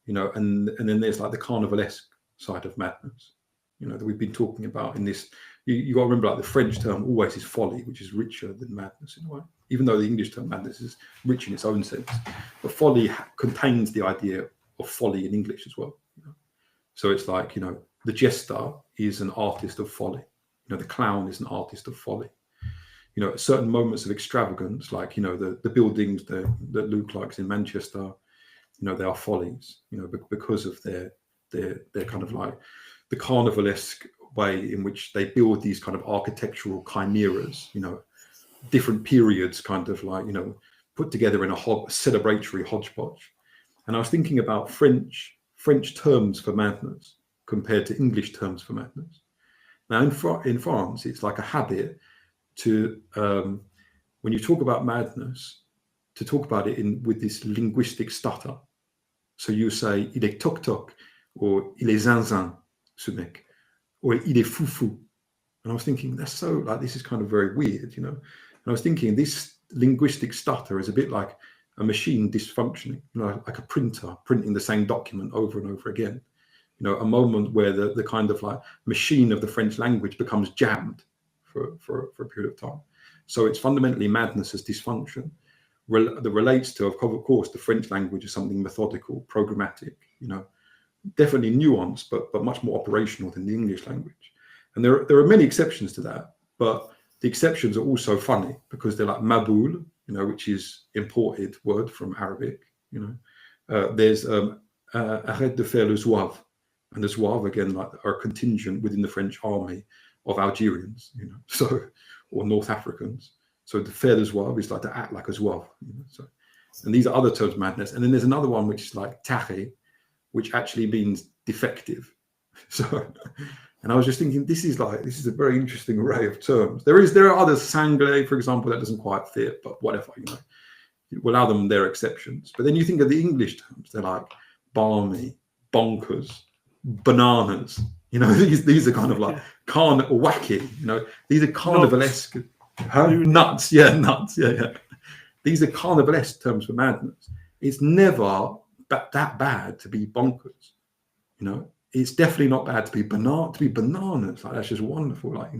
and then there's like the carnivalesque side of madness, that we've been talking about in this. You got to remember, like the French term always is folly, which is richer than madness in a way, even though the English term madness is rich in its own sense. But folly contains the idea of folly in English as well. So it's like, the jester is an artist of folly. The clown is an artist of folly. At certain moments of extravagance, like, the buildings that Luke likes in Manchester, they are follies, because of their kind of like the carnivalesque way in which they build these kind of architectural chimeras, different periods kind of like, put together in a celebratory hodgepodge. And I was thinking about French terms for madness compared to English terms for madness. Now in France, it's like a habit to, when you talk about madness, to talk about it with this linguistic stutter. So you say, il est toc-toc, or il est zinzin, ce mec, or il est foufou. And I was thinking, that's so, like, this is kind of very weird, And I was thinking this linguistic stutter is a bit like a machine dysfunctioning, like a printer printing the same document over and over again. A moment where the kind of like machine of the French language becomes jammed for a period of time. So it's fundamentally madness as dysfunction that relates to, of course, the French language is something methodical, programmatic, definitely nuanced, but much more operational than the English language. And there are many exceptions to that, but the exceptions are also funny because they're like maboul, which is imported word from Arabic. There's arrête de faire le zouave, and the zouave again like are a contingent within the French army of Algerians, so, or North Africans. So to faire le zouave is like to act like a zouave. So, and these are other terms of madness. And then there's another one which is like taré, which actually means defective. So, and I was just thinking, this is a very interesting array of terms. There are others, sanglé, for example, that doesn't quite fit, but whatever, we'll allow them their exceptions. But then you think of the English terms, they're like balmy, bonkers, bananas. These are kind of like wacky. These are carnivalesque. Nuts, nuts. These are carnivalesque terms for madness. It's never that bad to be bonkers. It's definitely not bad to be bananas. Like, that's just wonderful. Like,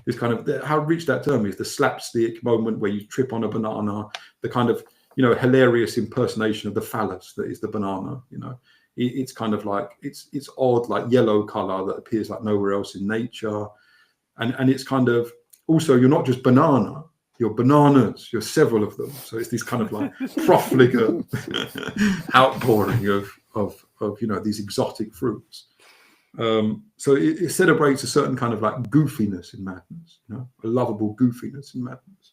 this kind of how rich that term is. The slapstick moment where you trip on a banana. The kind of hilarious impersonation of the phallus that is the banana. It's kind of like it's odd, like yellow color that appears like nowhere else in nature, and it's kind of also you're not just banana. You're bananas. You're several of them. So it's this kind of like profligate outpouring of these exotic fruits. So it celebrates a certain kind of like goofiness in madness, a lovable goofiness in madness.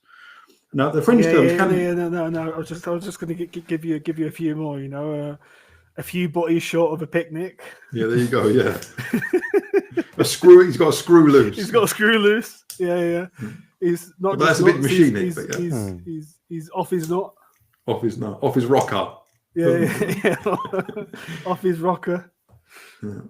Now the French terms no. I was just going to give you a few more. A few bodies short of a picnic. Yeah, there you go. Yeah, He's got a screw loose. He's got a screw loose. Yeah. He's not. But that's a bit machinic. He's off his nut. Off his nut. Off his rocker. Yeah. Off his rocker. Yeah.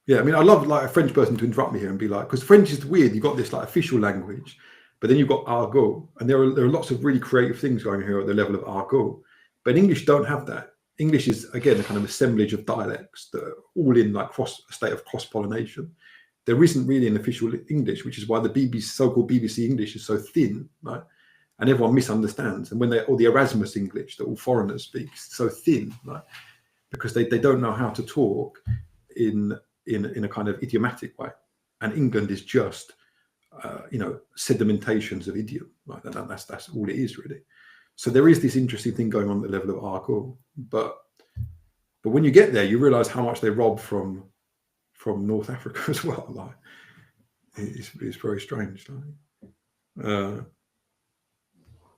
Yeah, I mean, I love like a French person to interrupt me here and be like, because French is weird. You've got this like official language, but then you've got argot, and there are lots of really creative things going here at the level of argot. But English don't have that. English is again a kind of assemblage of dialects that are all in like a state of cross pollination. There isn't really an official English, which is why the BBC, so-called BBC English, is so thin, right? And everyone misunderstands. And when all the Erasmus English that all foreigners speak, is so thin, right? Because they don't know how to talk in a kind of idiomatic way. And England is just sedimentations of idiom, right? That's all it is really. So there is this interesting thing going on at the level of argot, but when you get there, you realize how much they rob from North Africa as well. Like it's very strange.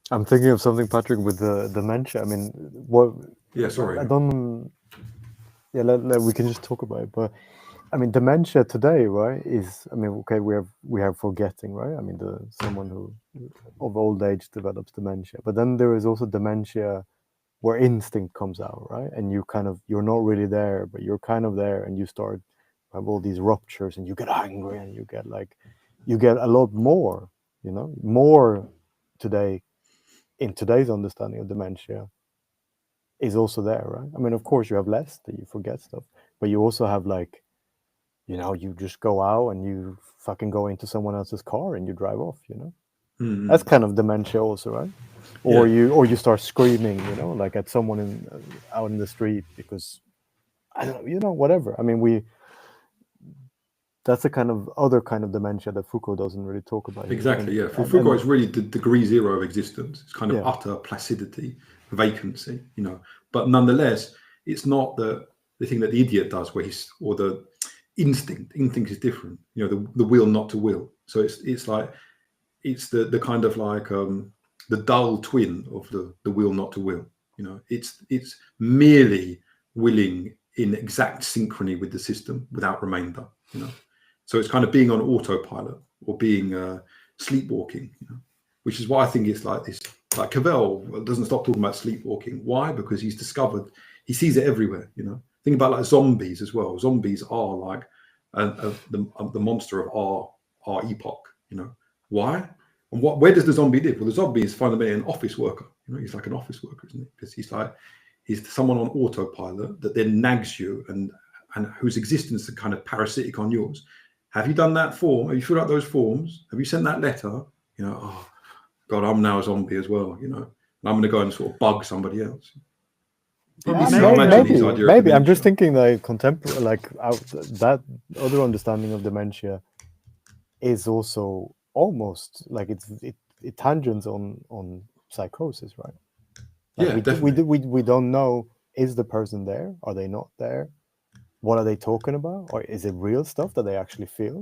I'm thinking of something, Patrick, with the dementia. I mean, what? Yeah, sorry. I don't. Yeah, we can just talk about it. But I mean, dementia today, right? Is, I mean, okay, we have forgetting, right? I mean, someone who of old age develops dementia, but then there is also dementia where instinct comes out, right? And you're not really there, but you're kind of there, and you start have all these ruptures, and you get angry, and you get a lot more, more today. In today's understanding of dementia is also there, right? I mean, of course you have less that you forget stuff, but you also have like, you just go out and you fucking go into someone else's car and you drive off, Mm-hmm. That's kind of dementia also, right? Or you start screaming, like at someone out in the street because I don't know, whatever. I mean, that's a kind of other kind of dementia that Foucault doesn't really talk about. Exactly, yeah. For Foucault, it's really the degree zero of existence. It's kind of utter placidity, vacancy, But nonetheless, it's not the thing that the idiot does, or the instinct. Instinct is different. The will not to will. So it's like it's the kind of like the dull twin of the will not to will. It's merely willing in exact synchrony with the system without remainder. So it's kind of being on autopilot or being sleepwalking, which is why I think it's like this. Like Cavell doesn't stop talking about sleepwalking. Why? Because he sees it everywhere. Think about like zombies as well. Zombies are like the monster of our epoch. Why? And where does the zombie live? Well, the zombie is fundamentally an office worker. He's like an office worker, isn't he? Because he's someone on autopilot that then nags you and whose existence is kind of parasitic on yours. Have you done that form? Have you filled out those forms? Have you sent that letter? Oh God, I'm now a zombie as well. And I'm going to go and sort of bug somebody else. Maybe I'm just thinking like contemporary, like that other understanding of dementia is also almost like it tangents on psychosis, right? Like we don't know, is the person there? Are they not there? What are they talking about? Or is it real stuff that they actually feel?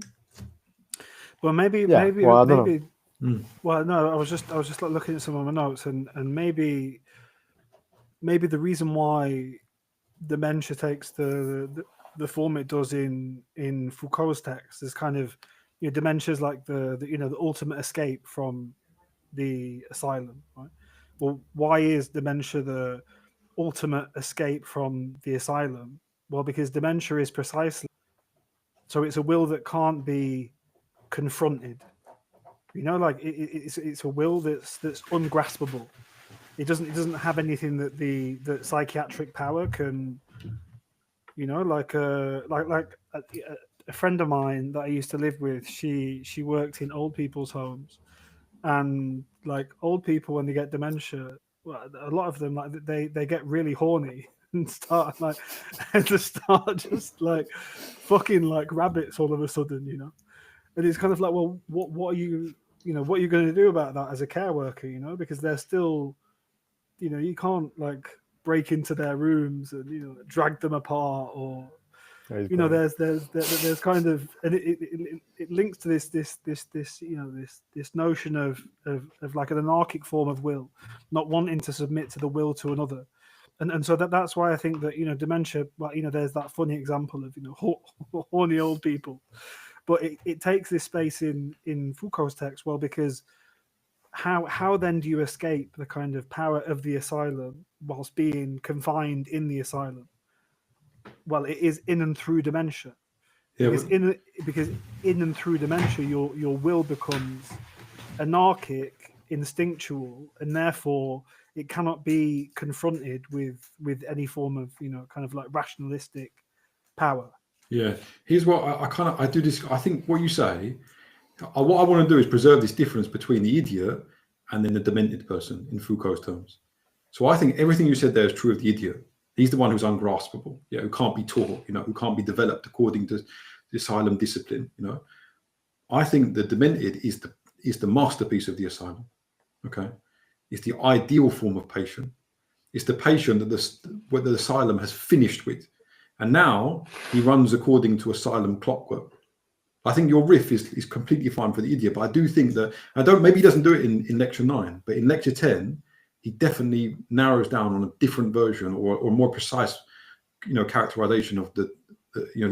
Well, maybe. Well, I don't know. Well, no, I was just like looking at some of my notes, and maybe the reason why dementia takes the form it does in Foucault's text is kind of dementia is like the ultimate escape from the asylum, right? Well, why is dementia the ultimate escape from the asylum? Well, because dementia is precisely so it's a will that can't be confronted. Like it's a will that's ungraspable. It doesn't have anything that the psychiatric power can, like a friend of mine that I used to live with. She worked in old people's homes, and like old people when they get dementia, well, a lot of them like they get really horny and start just like fucking like rabbits all of a sudden, and it's kind of like, well, what are you going to do about that as a care worker, because they're still, you can't like break into their rooms and drag them apart or there's kind of, and it links to this notion of like an anarchic form of will, not wanting to submit to the will to another. And so that's why I think that dementia, well, there's that funny example of horny old people, but it takes this space in Foucault's text, well, because how then do you escape the kind of power of the asylum whilst being confined in the asylum? Well, it is in and through dementia. Yeah, because in and through dementia, your will becomes anarchic, instinctual, and therefore it cannot be confronted with any form of kind of like rationalistic power. Yeah, here's what I do this. I think what you say, what I want to do is preserve this difference between the idiot and then the demented person in Foucault's terms. So I think everything you said there is true of the idiot. He's the one who's ungraspable, who can't be taught, who can't be developed according to the asylum discipline. I think the demented is the masterpiece of the asylum. Okay, it's the ideal form of patient. It's the patient that the asylum has finished with. And now he runs according to asylum clockwork. I think your riff is completely fine for the idiot, but I do think that maybe he doesn't do it in lecture 9, but in lecture 10, he definitely narrows down on a different version or more precise, characterization of the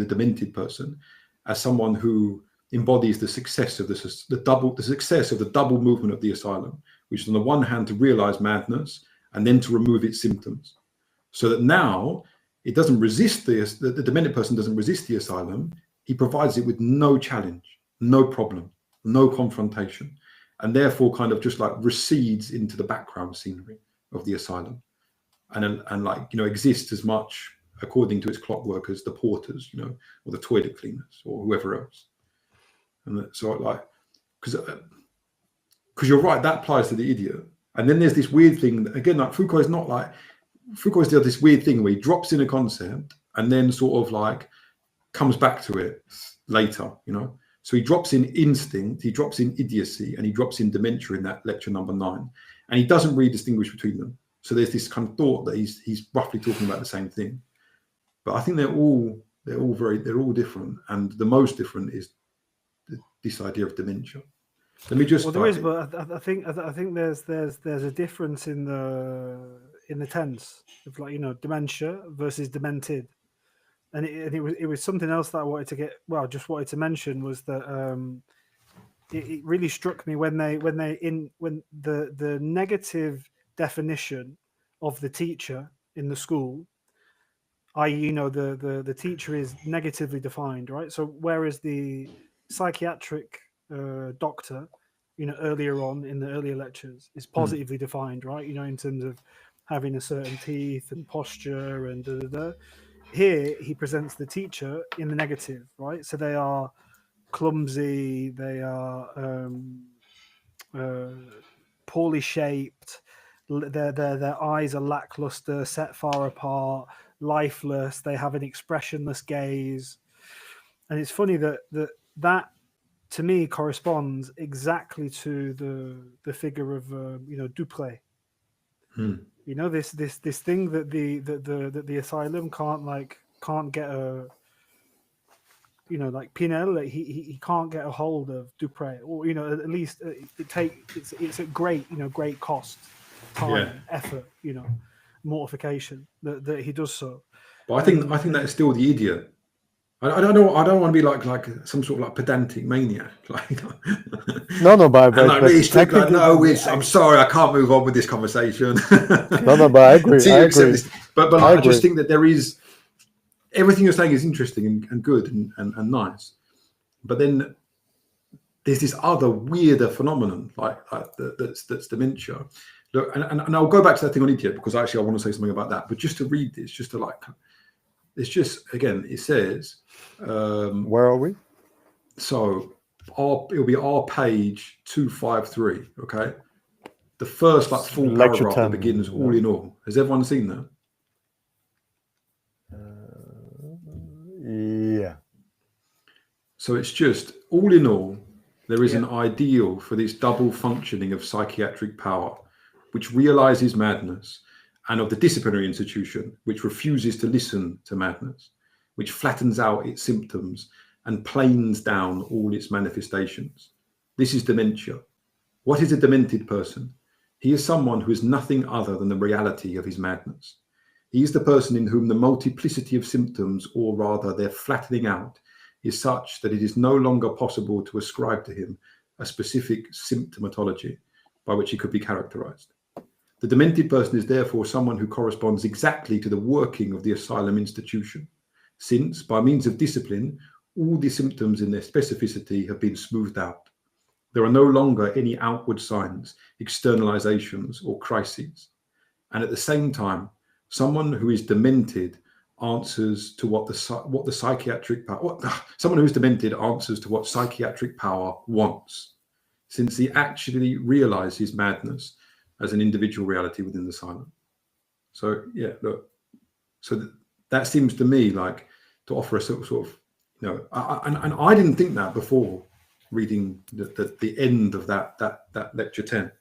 demented person as someone who embodies the success of the success of the double movement of the asylum, which is on the one hand to realize madness and then to remove its symptoms, so that now it doesn't resist the demented person doesn't resist the asylum. He provides it with no challenge, no problem, no confrontation, and therefore kind of just like recedes into the background scenery of the asylum, and exists as much according to its clockwork as the porters, or the toilet cleaners or whoever else. And so because you're right, that applies to the idiot. And then there's this weird thing again, like Foucault's got this weird thing where he drops in a concept and then sort of like comes back to it later, So he drops in instinct, he drops in idiocy, and he drops in dementia in that lecture number 9. And he doesn't really distinguish between them. So there's this kind of thought that he's roughly talking about the same thing. But I think they're all different. And the most different is this idea of dementia. Let me just. Well, there is, but I think there's a difference in the tense of dementia versus demented, and it was something else that I wanted to mention was that it really struck me when the negative definition of the teacher in the school, i.e., the teacher is negatively defined, right? So whereas the psychiatric doctor, earlier on in the earlier lectures, is positively defined, right? In terms of having a certain teeth and posture and Here he presents the teacher in the negative, right? So they are clumsy, they are poorly shaped, their eyes are lackluster, set far apart, lifeless. They have an expressionless gaze, and it's funny that to me corresponds exactly to the figure of Dupré. This thing that the asylum can't get a Pinel, he can't get a hold of Dupré, or at least it's a great cost, time, effort, mortification that he does so. But I think that's still the idiot. I don't know. I don't want to be like some sort of pedantic maniac. No, but really strict. I'm sorry, I can't move on with this conversation. No, but I agree. I agree. But I just think that there is everything you're saying is interesting and good and nice. But then there's this other weirder phenomenon that's dementia. Look, and I'll go back to that thing on idiot because actually I want to say something about that. But just to read this, it's just, again, it says... where are we? So it'll be our page 253, okay? The first full Lecture paragraph 10, that begins all in all. Has everyone seen that? Yeah. So it's just, all in all, there is an ideal for this double functioning of psychiatric power, which realizes madness, and of the disciplinary institution, which refuses to listen to madness, which flattens out its symptoms and planes down all its manifestations. This is dementia. What is a demented person? He is someone who is nothing other than the reality of his madness. He is the person in whom the multiplicity of symptoms, or rather their flattening out, is such that it is no longer possible to ascribe to him a specific symptomatology by which he could be characterized. The demented person is therefore someone who corresponds exactly to the working of the asylum institution, since, by means of discipline, all the symptoms in their specificity have been smoothed out. There are no longer any outward signs, externalizations, or crises. And at the same time, someone who is demented answers to what the psychiatric power, someone who is demented answers to what psychiatric power wants, since he actually realizes madness as an individual reality within the silent. So yeah, look, so that seems to me like to offer a sort of and I didn't think that before reading the end of that lecture 10,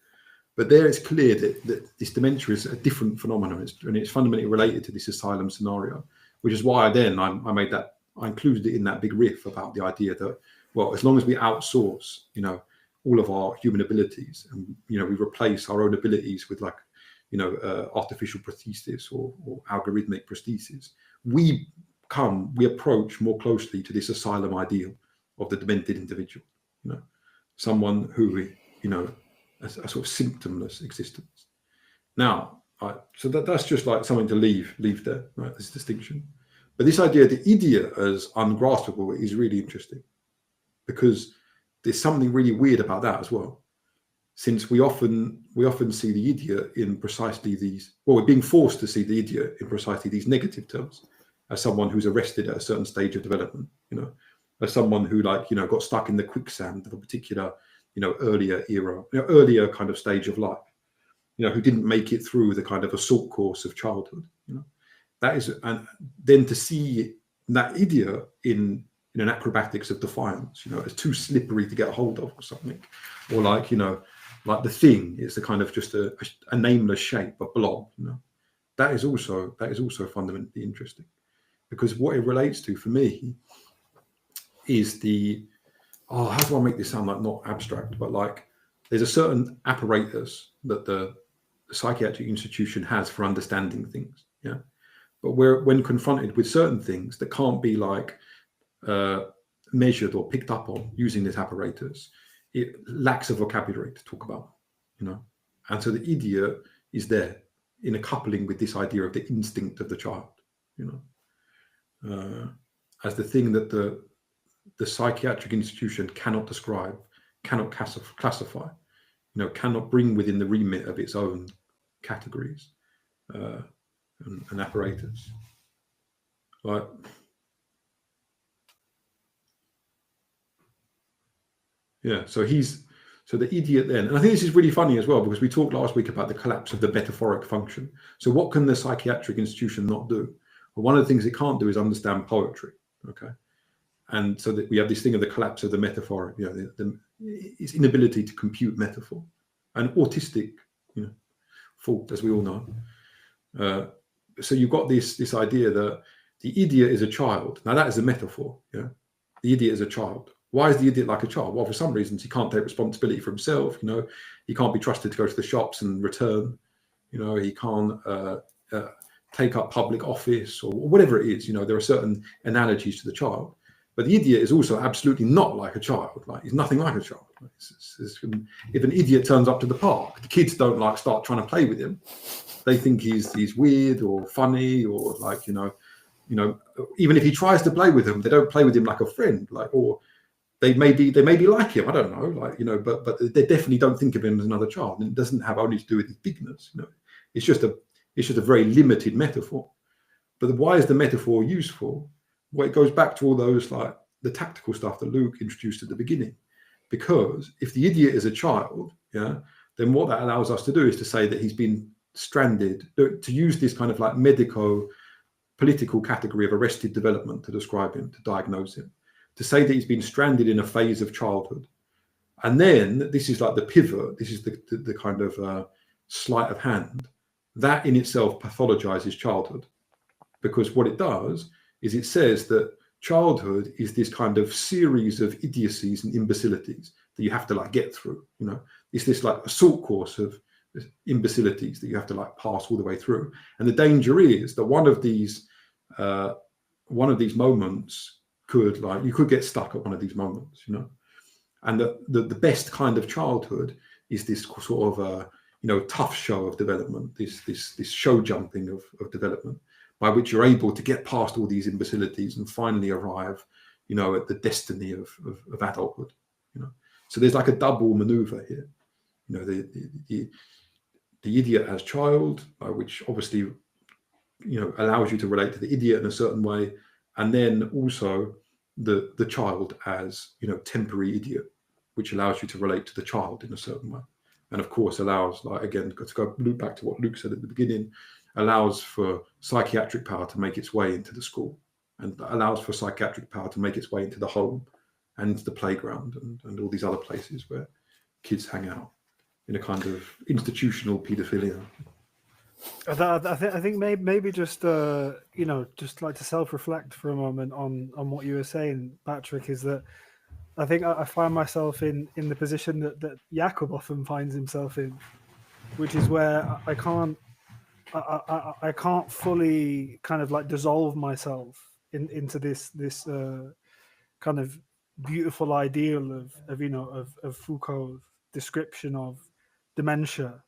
but there it's clear that this dementia is a different phenomenon, and it's fundamentally related to this asylum scenario, which is why I included it in that big riff about the idea that, well, as long as we outsource all of our human abilities, and we replace our own abilities with artificial prosthesis or algorithmic prosthesis, we approach more closely to this asylum ideal of the demented individual, someone who, a sort of symptomless existence. Now, so that's just like something to leave there, right? This distinction. But this idea of the idiot as ungraspable is really interesting, because there's something really weird about that as well. Since we often see the idiot in precisely these, well, we're being forced to see the idiot in precisely these negative terms, as someone who's arrested at a certain stage of development, as someone who got stuck in the quicksand of a particular, earlier era, earlier kind of stage of life, who didn't make it through the kind of assault course of childhood, that is, and then to see that idiot in an acrobatics of defiance, as too slippery to get a hold of or something, or like the thing is the kind of just a nameless shape, a blob, that is also fundamentally interesting, because what it relates to for me is how do I make this sound like not abstract, but like there's a certain apparatus that the psychiatric institution has for understanding things, yeah. But when confronted with certain things that can't be measured or picked up on using this apparatus, it lacks a vocabulary to talk about, and so the idiot is there in a coupling with this idea of the instinct of the child, as the thing that the psychiatric institution cannot describe, cannot classify, cannot bring within the remit of its own categories and apparatus. Like, yeah, so the idiot then, and I think this is really funny as well, because we talked last week about the collapse of the metaphoric function. So what can the psychiatric institution not do? Well, one of the things it can't do is understand poetry, okay? And so that we have this thing of the collapse of the metaphor, its inability to compute metaphor, and autistic, fault, as we all know. So you've got this idea that the idiot is a child. Now that is a metaphor, yeah. The idiot is a child. Why is the idiot like a child? Well, for some reasons he can't take responsibility for himself. He can't be trusted to go to the shops and return. He can't take up public office or whatever it is. There are certain analogies to the child. But the idiot is also absolutely not like a child. Like, he's nothing like a child. If an idiot turns up to the park, the kids don't start trying to play with him. They think he's weird or funny, or even if he tries to play with them, they don't play with him like a friend. Or they may be like him. I don't know. But they definitely don't think of him as another child. And it doesn't have only to do with his bigness. It's just a very limited metaphor. But why is the metaphor useful? Well, it goes back to all those the tactical stuff that Luke introduced at the beginning. Because if the idiot is a child, yeah, then what that allows us to do is to say that he's been stranded, to use this kind of medico-political category of arrested development to describe him, to diagnose him, to say that he's been stranded in a phase of childhood. And then this is like the pivot, this is the kind of sleight of hand. That in itself pathologizes childhood. Because what it does is it says that childhood is this kind of series of idiocies and imbecilities that you have to get through. It's this assault course of imbecilities that you have to pass all the way through. And the danger is that one of these moments could you could get stuck at one of these moments, And the best kind of childhood is this sort of tough show of development, this show jumping of development, by which you're able to get past all these imbecilities and finally arrive, you know, at the destiny of adulthood, you know. So there's like a double maneuver here, you know, the idiot as child, which obviously, you know, allows you to relate to the idiot in a certain way, and then also the child as, you know, temporary idiot, which allows you to relate to the child in a certain way, and of course allows, like, again, to go loop back to what Luke said at the beginning, allows for psychiatric power to make its way into the school, and allows for psychiatric power to make its way into the home and into the playground and all these other places where kids hang out in a kind of institutional paedophilia. I think maybe just you know, just like to self-reflect for a moment on what you were saying, Patrick, is that I think I find myself in the position that Jakob often finds himself in, which is where I can't fully kind of like dissolve myself into this kind of beautiful ideal of you know, of Foucault's description of dementia,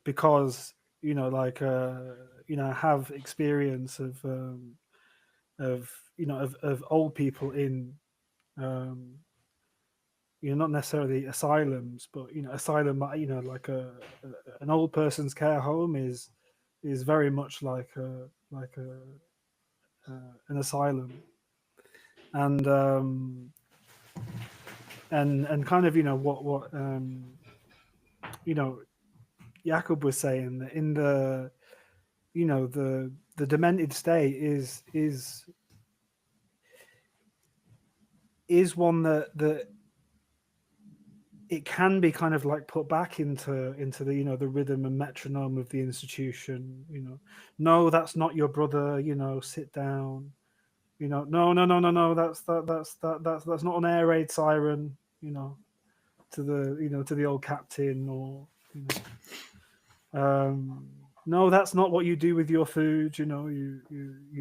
because, you know, like you know, I have experience of you know, of old people in you know, not necessarily asylums, but, you know, asylum, you know, like an old person's care home is very much like an asylum, and kind of, you know, what you know, Jakob was saying, that in the, you know, the demented state is one that it can be kind of like put back into the, you know, the rhythm and metronome of the institution. You know, no, that's not your brother. You know, sit down. You know, no, that's not an air raid siren. You know, to the, you know, to the old captain, or, you know, no, that's not what you do with your food. You know, you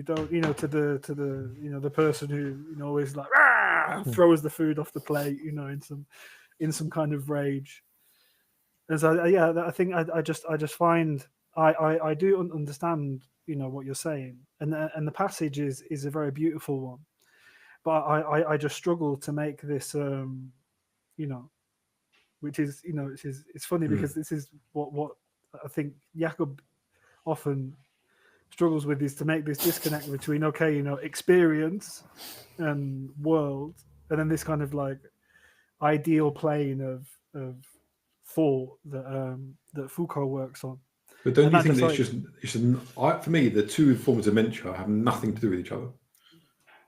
don't, you know, to the you know, the person who, you know, always like throws the food off the plate. You know, in some kind of rage. And so, yeah, I think I just find I do understand, you know, what you're saying, and the passage is a very beautiful one, but I just struggle to make this, you know, which is, you know, it's funny because this is what I think Jakob often struggles with, is to make this disconnect between, okay, you know, experience and world, and then this kind of like ideal plane of thought that Foucault works on. But don't And you that think just, that like, it's just for me, the two forms of dementia have nothing to do with each other.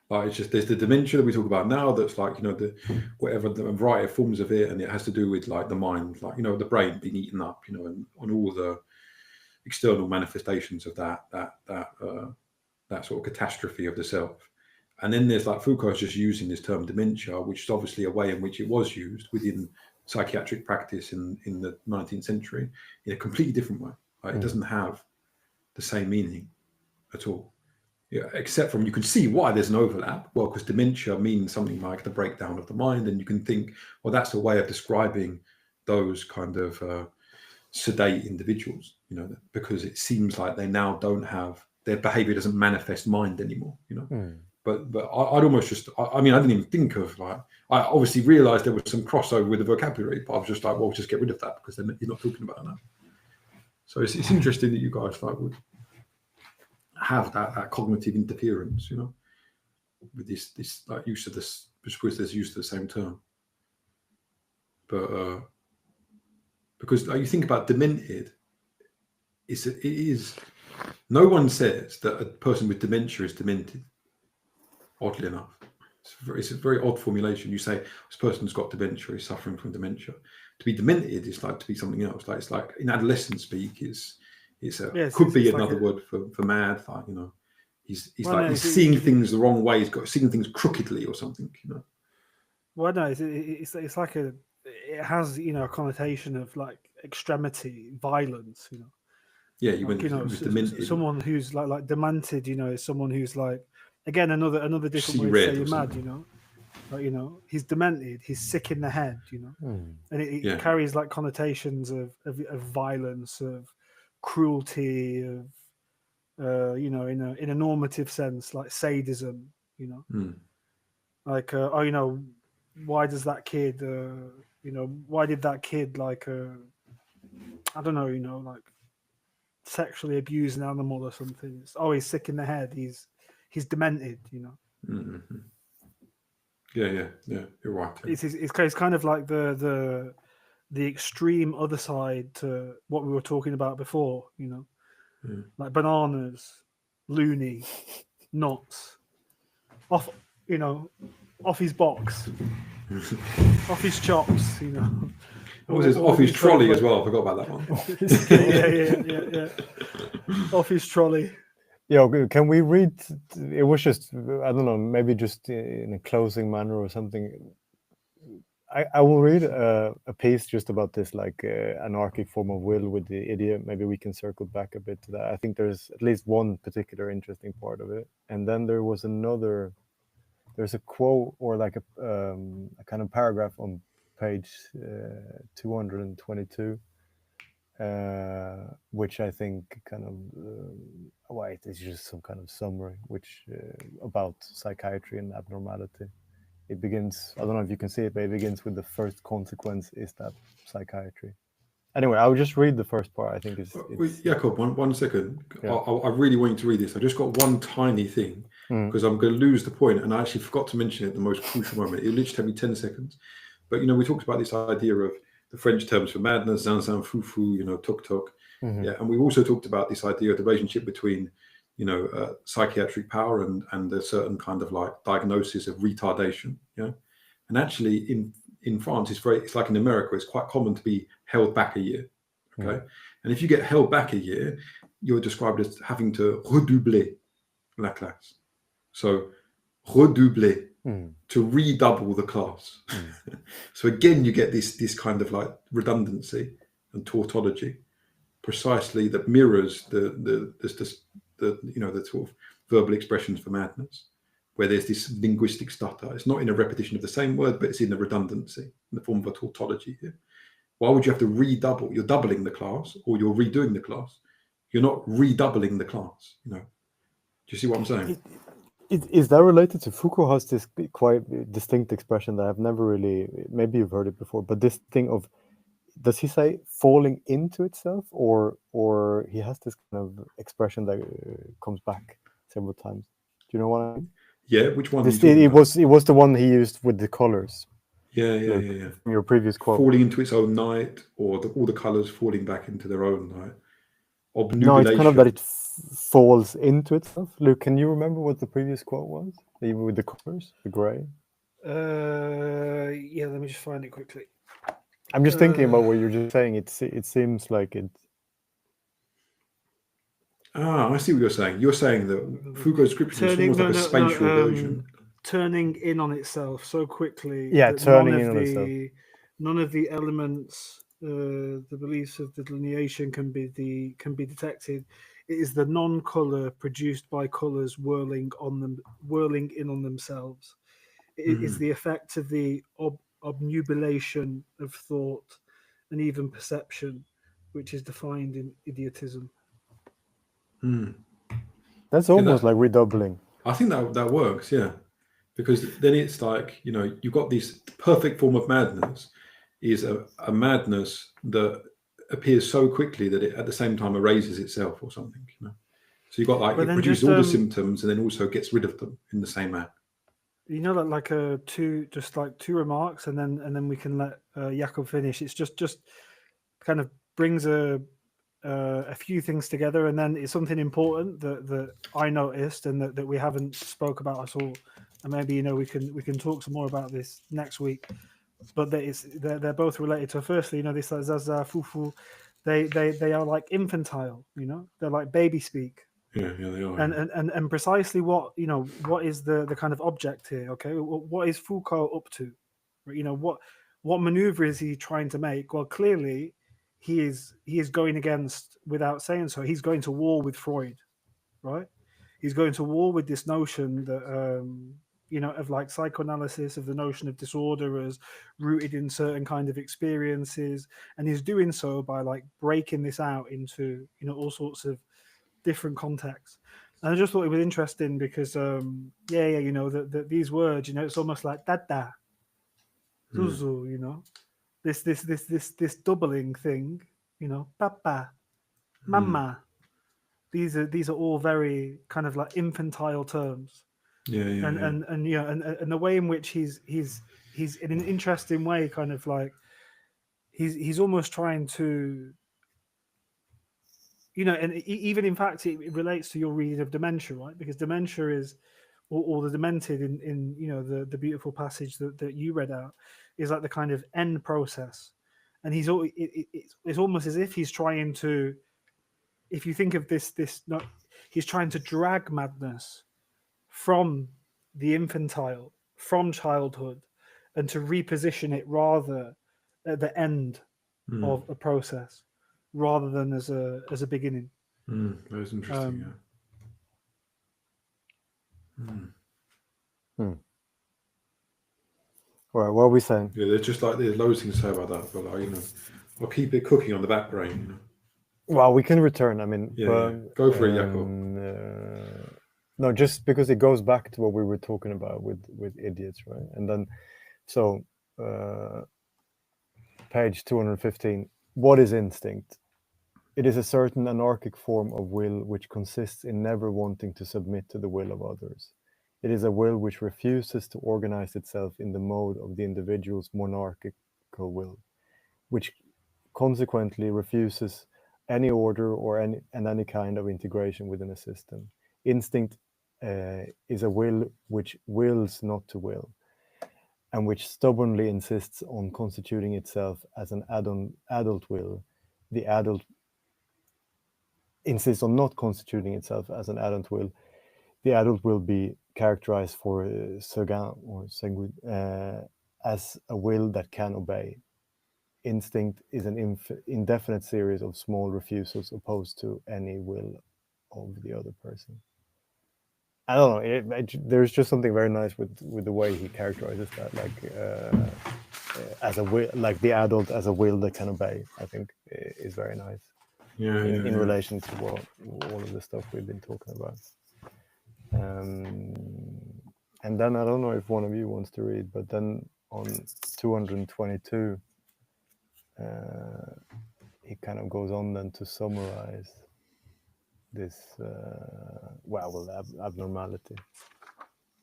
Like, it's just, there's the dementia that we talk about now, that's like, you know, the whatever, the variety of forms of it, and it has to do with like the mind, like, you know, the brain being eaten up, you know, and on all the external manifestations of that sort of catastrophe of the self. And then there's like, Foucault's just using this term dementia, which is obviously a way in which it was used within psychiatric practice in the 19th century in a completely different way. It doesn't have the same meaning at all. Yeah, except from, you can see why there's an overlap. Well, because dementia means something like the breakdown of the mind, and you can think, well, that's a way of describing those kind of sedate individuals, you know, because it seems like they now don't have, their behavior doesn't manifest mind anymore, you know. But I'd almost just, I mean, I didn't even think of, like, I obviously realized there was some crossover with the vocabulary, but I was just like, well, just get rid of that, because then he's not talking about that. So it's interesting that you guys like would have that cognitive interference, you know, with this like use of this, I suppose there's use of the same term. But because like, you think about demented, it is, no one says that a person with dementia is demented, oddly enough. It's a very odd formulation. You say this person's got dementia, he's suffering from dementia. To be demented is like to be something else. Like, it's like in adolescent speak, could be another like word for mad. Like, you know, he's seeing things the wrong way. He's got seeing things crookedly or something. You know. Well, no, it's like it has, you know, a connotation of like extremity, violence. You know. Yeah, like, you know, someone who's like demented. You know, is someone who's like, again, another different way to say you're mad. You know. Like, you know, he's demented, he's sick in the head, you know, and it carries like connotations of violence, of cruelty, of you know, in a normative sense, like sadism, you know, Hmm. like oh, you know, why does that kid, you know, why did that kid like I don't know, you know, like sexually abuse an animal or something? It's, oh, he's sick in the head. He's demented, you know. Mm-hmm. Yeah. You're right. Yeah. It's kind of like the extreme other side to what we were talking about before, you know, like bananas, loony, nuts, off, you know, off his box, off his chops, you know. What was his off his trolley as well? I forgot about that one. yeah. Off his trolley. Yeah, okay, can we read? It was just, I don't know, maybe just in a closing manner or something. I will read a piece just about this, like anarchic form of will with the idiot. Maybe we can circle back a bit to that. I think there's at least one particular interesting part of it, and then there was another. There's a quote or like a kind of paragraph on page 222. Which I think kind of wait, it's just some kind of summary which about psychiatry and abnormality. It begins, I don't know if you can see it, but it begins with the first consequence is that psychiatry. Anyway, I'll just read the first part. I think it's Jakob, one second. Yeah. I really want you to read this. I just got one tiny thing because I'm going to lose the point, and I actually forgot to mention it at the most crucial moment. It literally took me 10 seconds. But, you know, we talked about this idea of the French terms for madness, zan zan, fou fou, you know, tuk tuk. Yeah, and we also talked about this idea of the relationship between, you know, psychiatric power and a certain kind of like diagnosis of retardation. Yeah, and actually in France, it's like in America, it's quite common to be held back a year. Okay, and if you get held back a year, you're described as having to redoubler la classe. So redoubler. To redouble the class. So again, you get this kind of like redundancy and tautology, precisely that mirrors the you know, the sort of verbal expressions for madness, where there's this linguistic stutter. It's not in a repetition of the same word, but it's in the redundancy in the form of a tautology here. Why would you have to redouble? You're doubling the class, or you're redoing the class. You're not redoubling the class. You know. Do you see what I'm saying? Is that related to Foucault? Has this quite distinct expression that I've never really, maybe you've heard it before, but this thing of, does he say falling into itself, or he has this kind of expression that comes back several times? Do you know what I mean? Yeah, which one? It was the one he used with the colors. Yeah. From your previous quote. Falling into its own night, or all the colors falling back into their own night. No, it's kind of that it falls into itself. Luke, can you remember what the previous quote was? With the colors, the gray? Yeah, let me just find it quickly. I'm just thinking about what you're just saying. It seems like it. I see what you're saying. You're saying that Foucault's description is almost like a spatial version. Turning in on itself so quickly. Yeah, that turning in on itself. None of the elements, the beliefs of the delineation can be detected. It is the non-color produced by colors whirling in on themselves. It is the effect of the obnubilation of thought and even perception, which is defined in idiotism. That's almost like redoubling. I think that works, yeah, because then it's like, you know, you've got this perfect form of madness is a madness that appears so quickly that it at the same time erases itself or something, you know. So you've got like it produces all the symptoms and then also gets rid of them in the same act. You know, like two remarks, and then we can let Jakob finish. It's just kind of brings a few things together, and then it's something important that I noticed and that we haven't spoke about at all. And maybe, you know, we can talk some more about this next week. But they're both related to, firstly, you know, this zaza fufu, they are like infantile, you know, they're like baby speak. Yeah, they are. And precisely what is the kind of object here? Okay, what is Foucault up to? You know, what maneuver is he trying to make? Well, clearly he is going against, without saying so, he's going to war with Freud, right? He's going to war with this notion that you know, of like psychoanalysis, of the notion of disorder as rooted in certain kind of experiences, and he's doing so by like breaking this out into, you know, all sorts of different contexts. And I just thought it was interesting because, you know, that these words, you know, it's almost like dada, zuzu, you know, this doubling thing, you know, papa, mama. These are all very kind of like infantile terms. And you know, and the way in which he's in an interesting way, kind of like he's almost trying to, you know, and even in fact it relates to your reading of dementia, right? Because dementia is, or the demented in you know the beautiful passage that you read out is like the kind of end process, and it's almost as if he's trying to, if you think of this not, he's trying to drag madness from the infantile, from childhood, and to reposition it rather at the end of a process rather than as a beginning. That was interesting. Right, what are we saying? Yeah, there's just like there's loads of things to say about that, but like, you know, I'll keep it cooking on the back brain. You know. Well, we can return. I mean, Go for it, Jakob. No, just because it goes back to what we were talking about with idiots, right? And then, so page 215. What is instinct? It is a certain anarchic form of will which consists in never wanting to submit to the will of others. It is a will which refuses to organize itself in the mode of the individual's monarchical will, which consequently refuses any order or any kind of integration within a system. Instinct is a will which wills not to will, and which stubbornly insists on constituting itself as an adult will. The adult insists on not constituting itself as an adult will. The adult will be characterized for as a will that can obey. Instinct is an indefinite series of small refusals opposed to any will of the other person. I don't know. There's just something very nice with the way he characterizes that, like as a will, like the adult as a will that can obey. I think is very nice. In relation to all of the stuff we've been talking about. And then I don't know if one of you wants to read, but then on 222, he kind of goes on then to summarize this abnormality.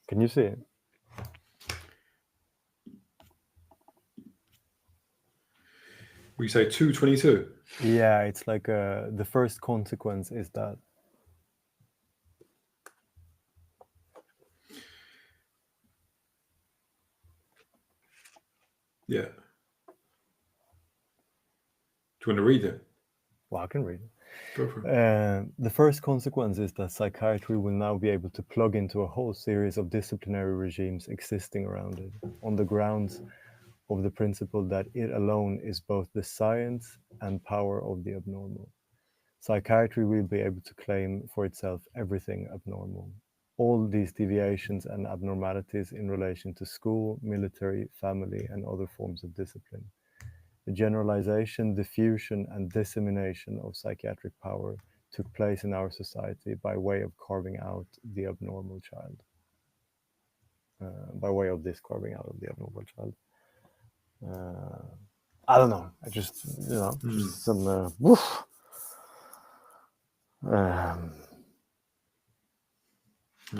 Can you see it? We say 222. Yeah, it's like the first consequence is that. Yeah. Do you want to read it? Well, I can read it. Go for it. The first consequence is that psychiatry will now be able to plug into a whole series of disciplinary regimes existing around it, on the grounds of the principle that it alone is both the science and power of the abnormal. Psychiatry will be able to claim for itself everything abnormal, all these deviations and abnormalities in relation to school, military, family, and other forms of discipline. The generalization, diffusion, and dissemination of psychiatric power took place in our society by way of carving out the abnormal child. By way of this carving out of the abnormal child. I don't know. I just, just some woof. No,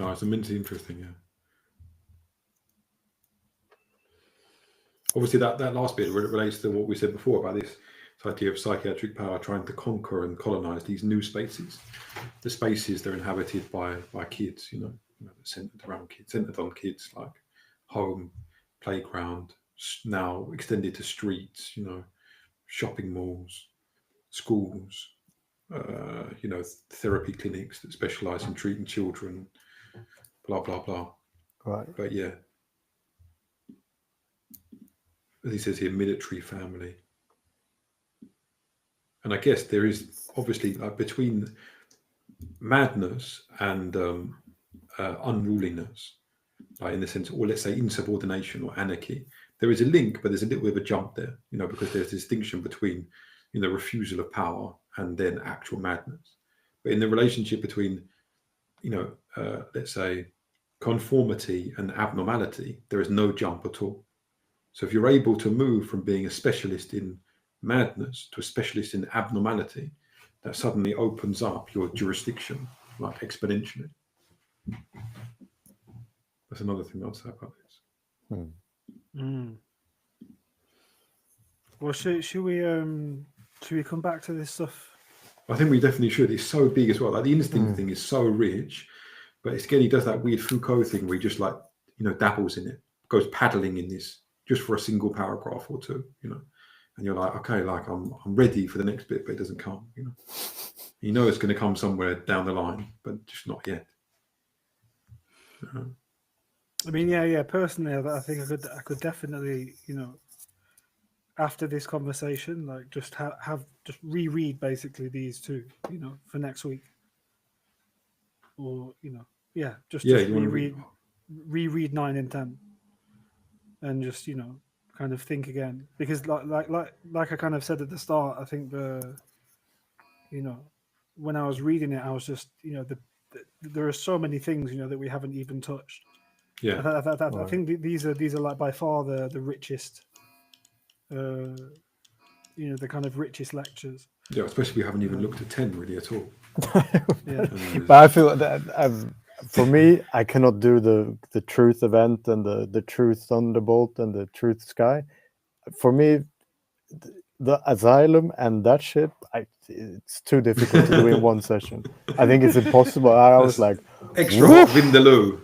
it's immensely interesting, yeah. Obviously, that last bit relates to what we said before about this idea of psychiatric power trying to conquer and colonize these new spaces. The spaces they're inhabited by kids, centered around kids, centered on kids, like home, playground, now extended to streets, shopping malls, schools, therapy clinics that specialize in treating children, blah, blah, blah. Right. But yeah, as he says here, military family. And I guess there is obviously between madness and unruliness, in the sense, or let's say insubordination or anarchy, there is a link, but there's a little bit of a jump there, because there's a distinction between, refusal of power and then actual madness. But in the relationship between, let's say, conformity and abnormality, there is no jump at all. So if you're able to move from being a specialist in madness to a specialist in abnormality, that suddenly opens up your jurisdiction like exponentially. That's another thing I'll say about this. Well, should we come back to this stuff? I think we definitely should. It's so big as well. Like the instinct thing is so rich, but it's again, he does that weird Foucault thing where he just like, dabbles in it, goes paddling in this just for a single paragraph or two, and you're like, okay, like I'm ready for the next bit, but it doesn't come, You know it's going to come somewhere down the line, but just not yet. I mean, yeah. Personally, I think I could definitely, after this conversation, like just just reread basically these two, for next week, or just reread 9 and 10, and just kind of think again, because like I kind of said at the start, I think when I was reading it, I was just there are so many things that we haven't even touched. Yeah, I think these are like by far the richest, the kind of richest lectures. Yeah, especially we haven't even looked at 10 really at all. Yeah, but I feel that for me, I cannot do the truth event and the truth thunderbolt and the truth sky. For me, the asylum and that shit, it's too difficult to do in one session. I think it's impossible. I was like, extra hot vindaloo.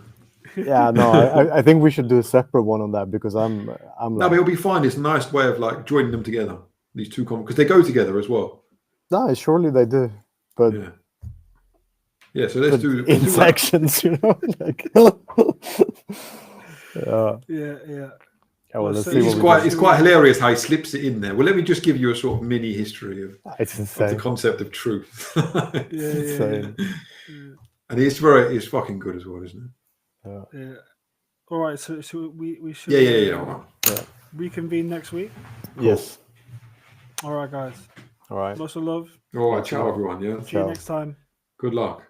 Yeah, no, I think we should do a separate one on that, because I'm No, like, but it'll be fine. It's a nice way of like joining them together. These two because they go together as well. no, surely they do, but yeah. So let's do in sections, like. yeah. Well, let's so see what it's quite hilarious how he slips it in there. Well, let me just give you a sort of mini history of insane. the concept of truth. Insane. And it's fucking good as well, isn't it? Yeah. All right. So we should. Yeah. All right. Reconvene next week. Cool. Yes. All right, guys. All right. Lots of love. All right. Ciao, everyone. Yeah. See you next time. Good luck.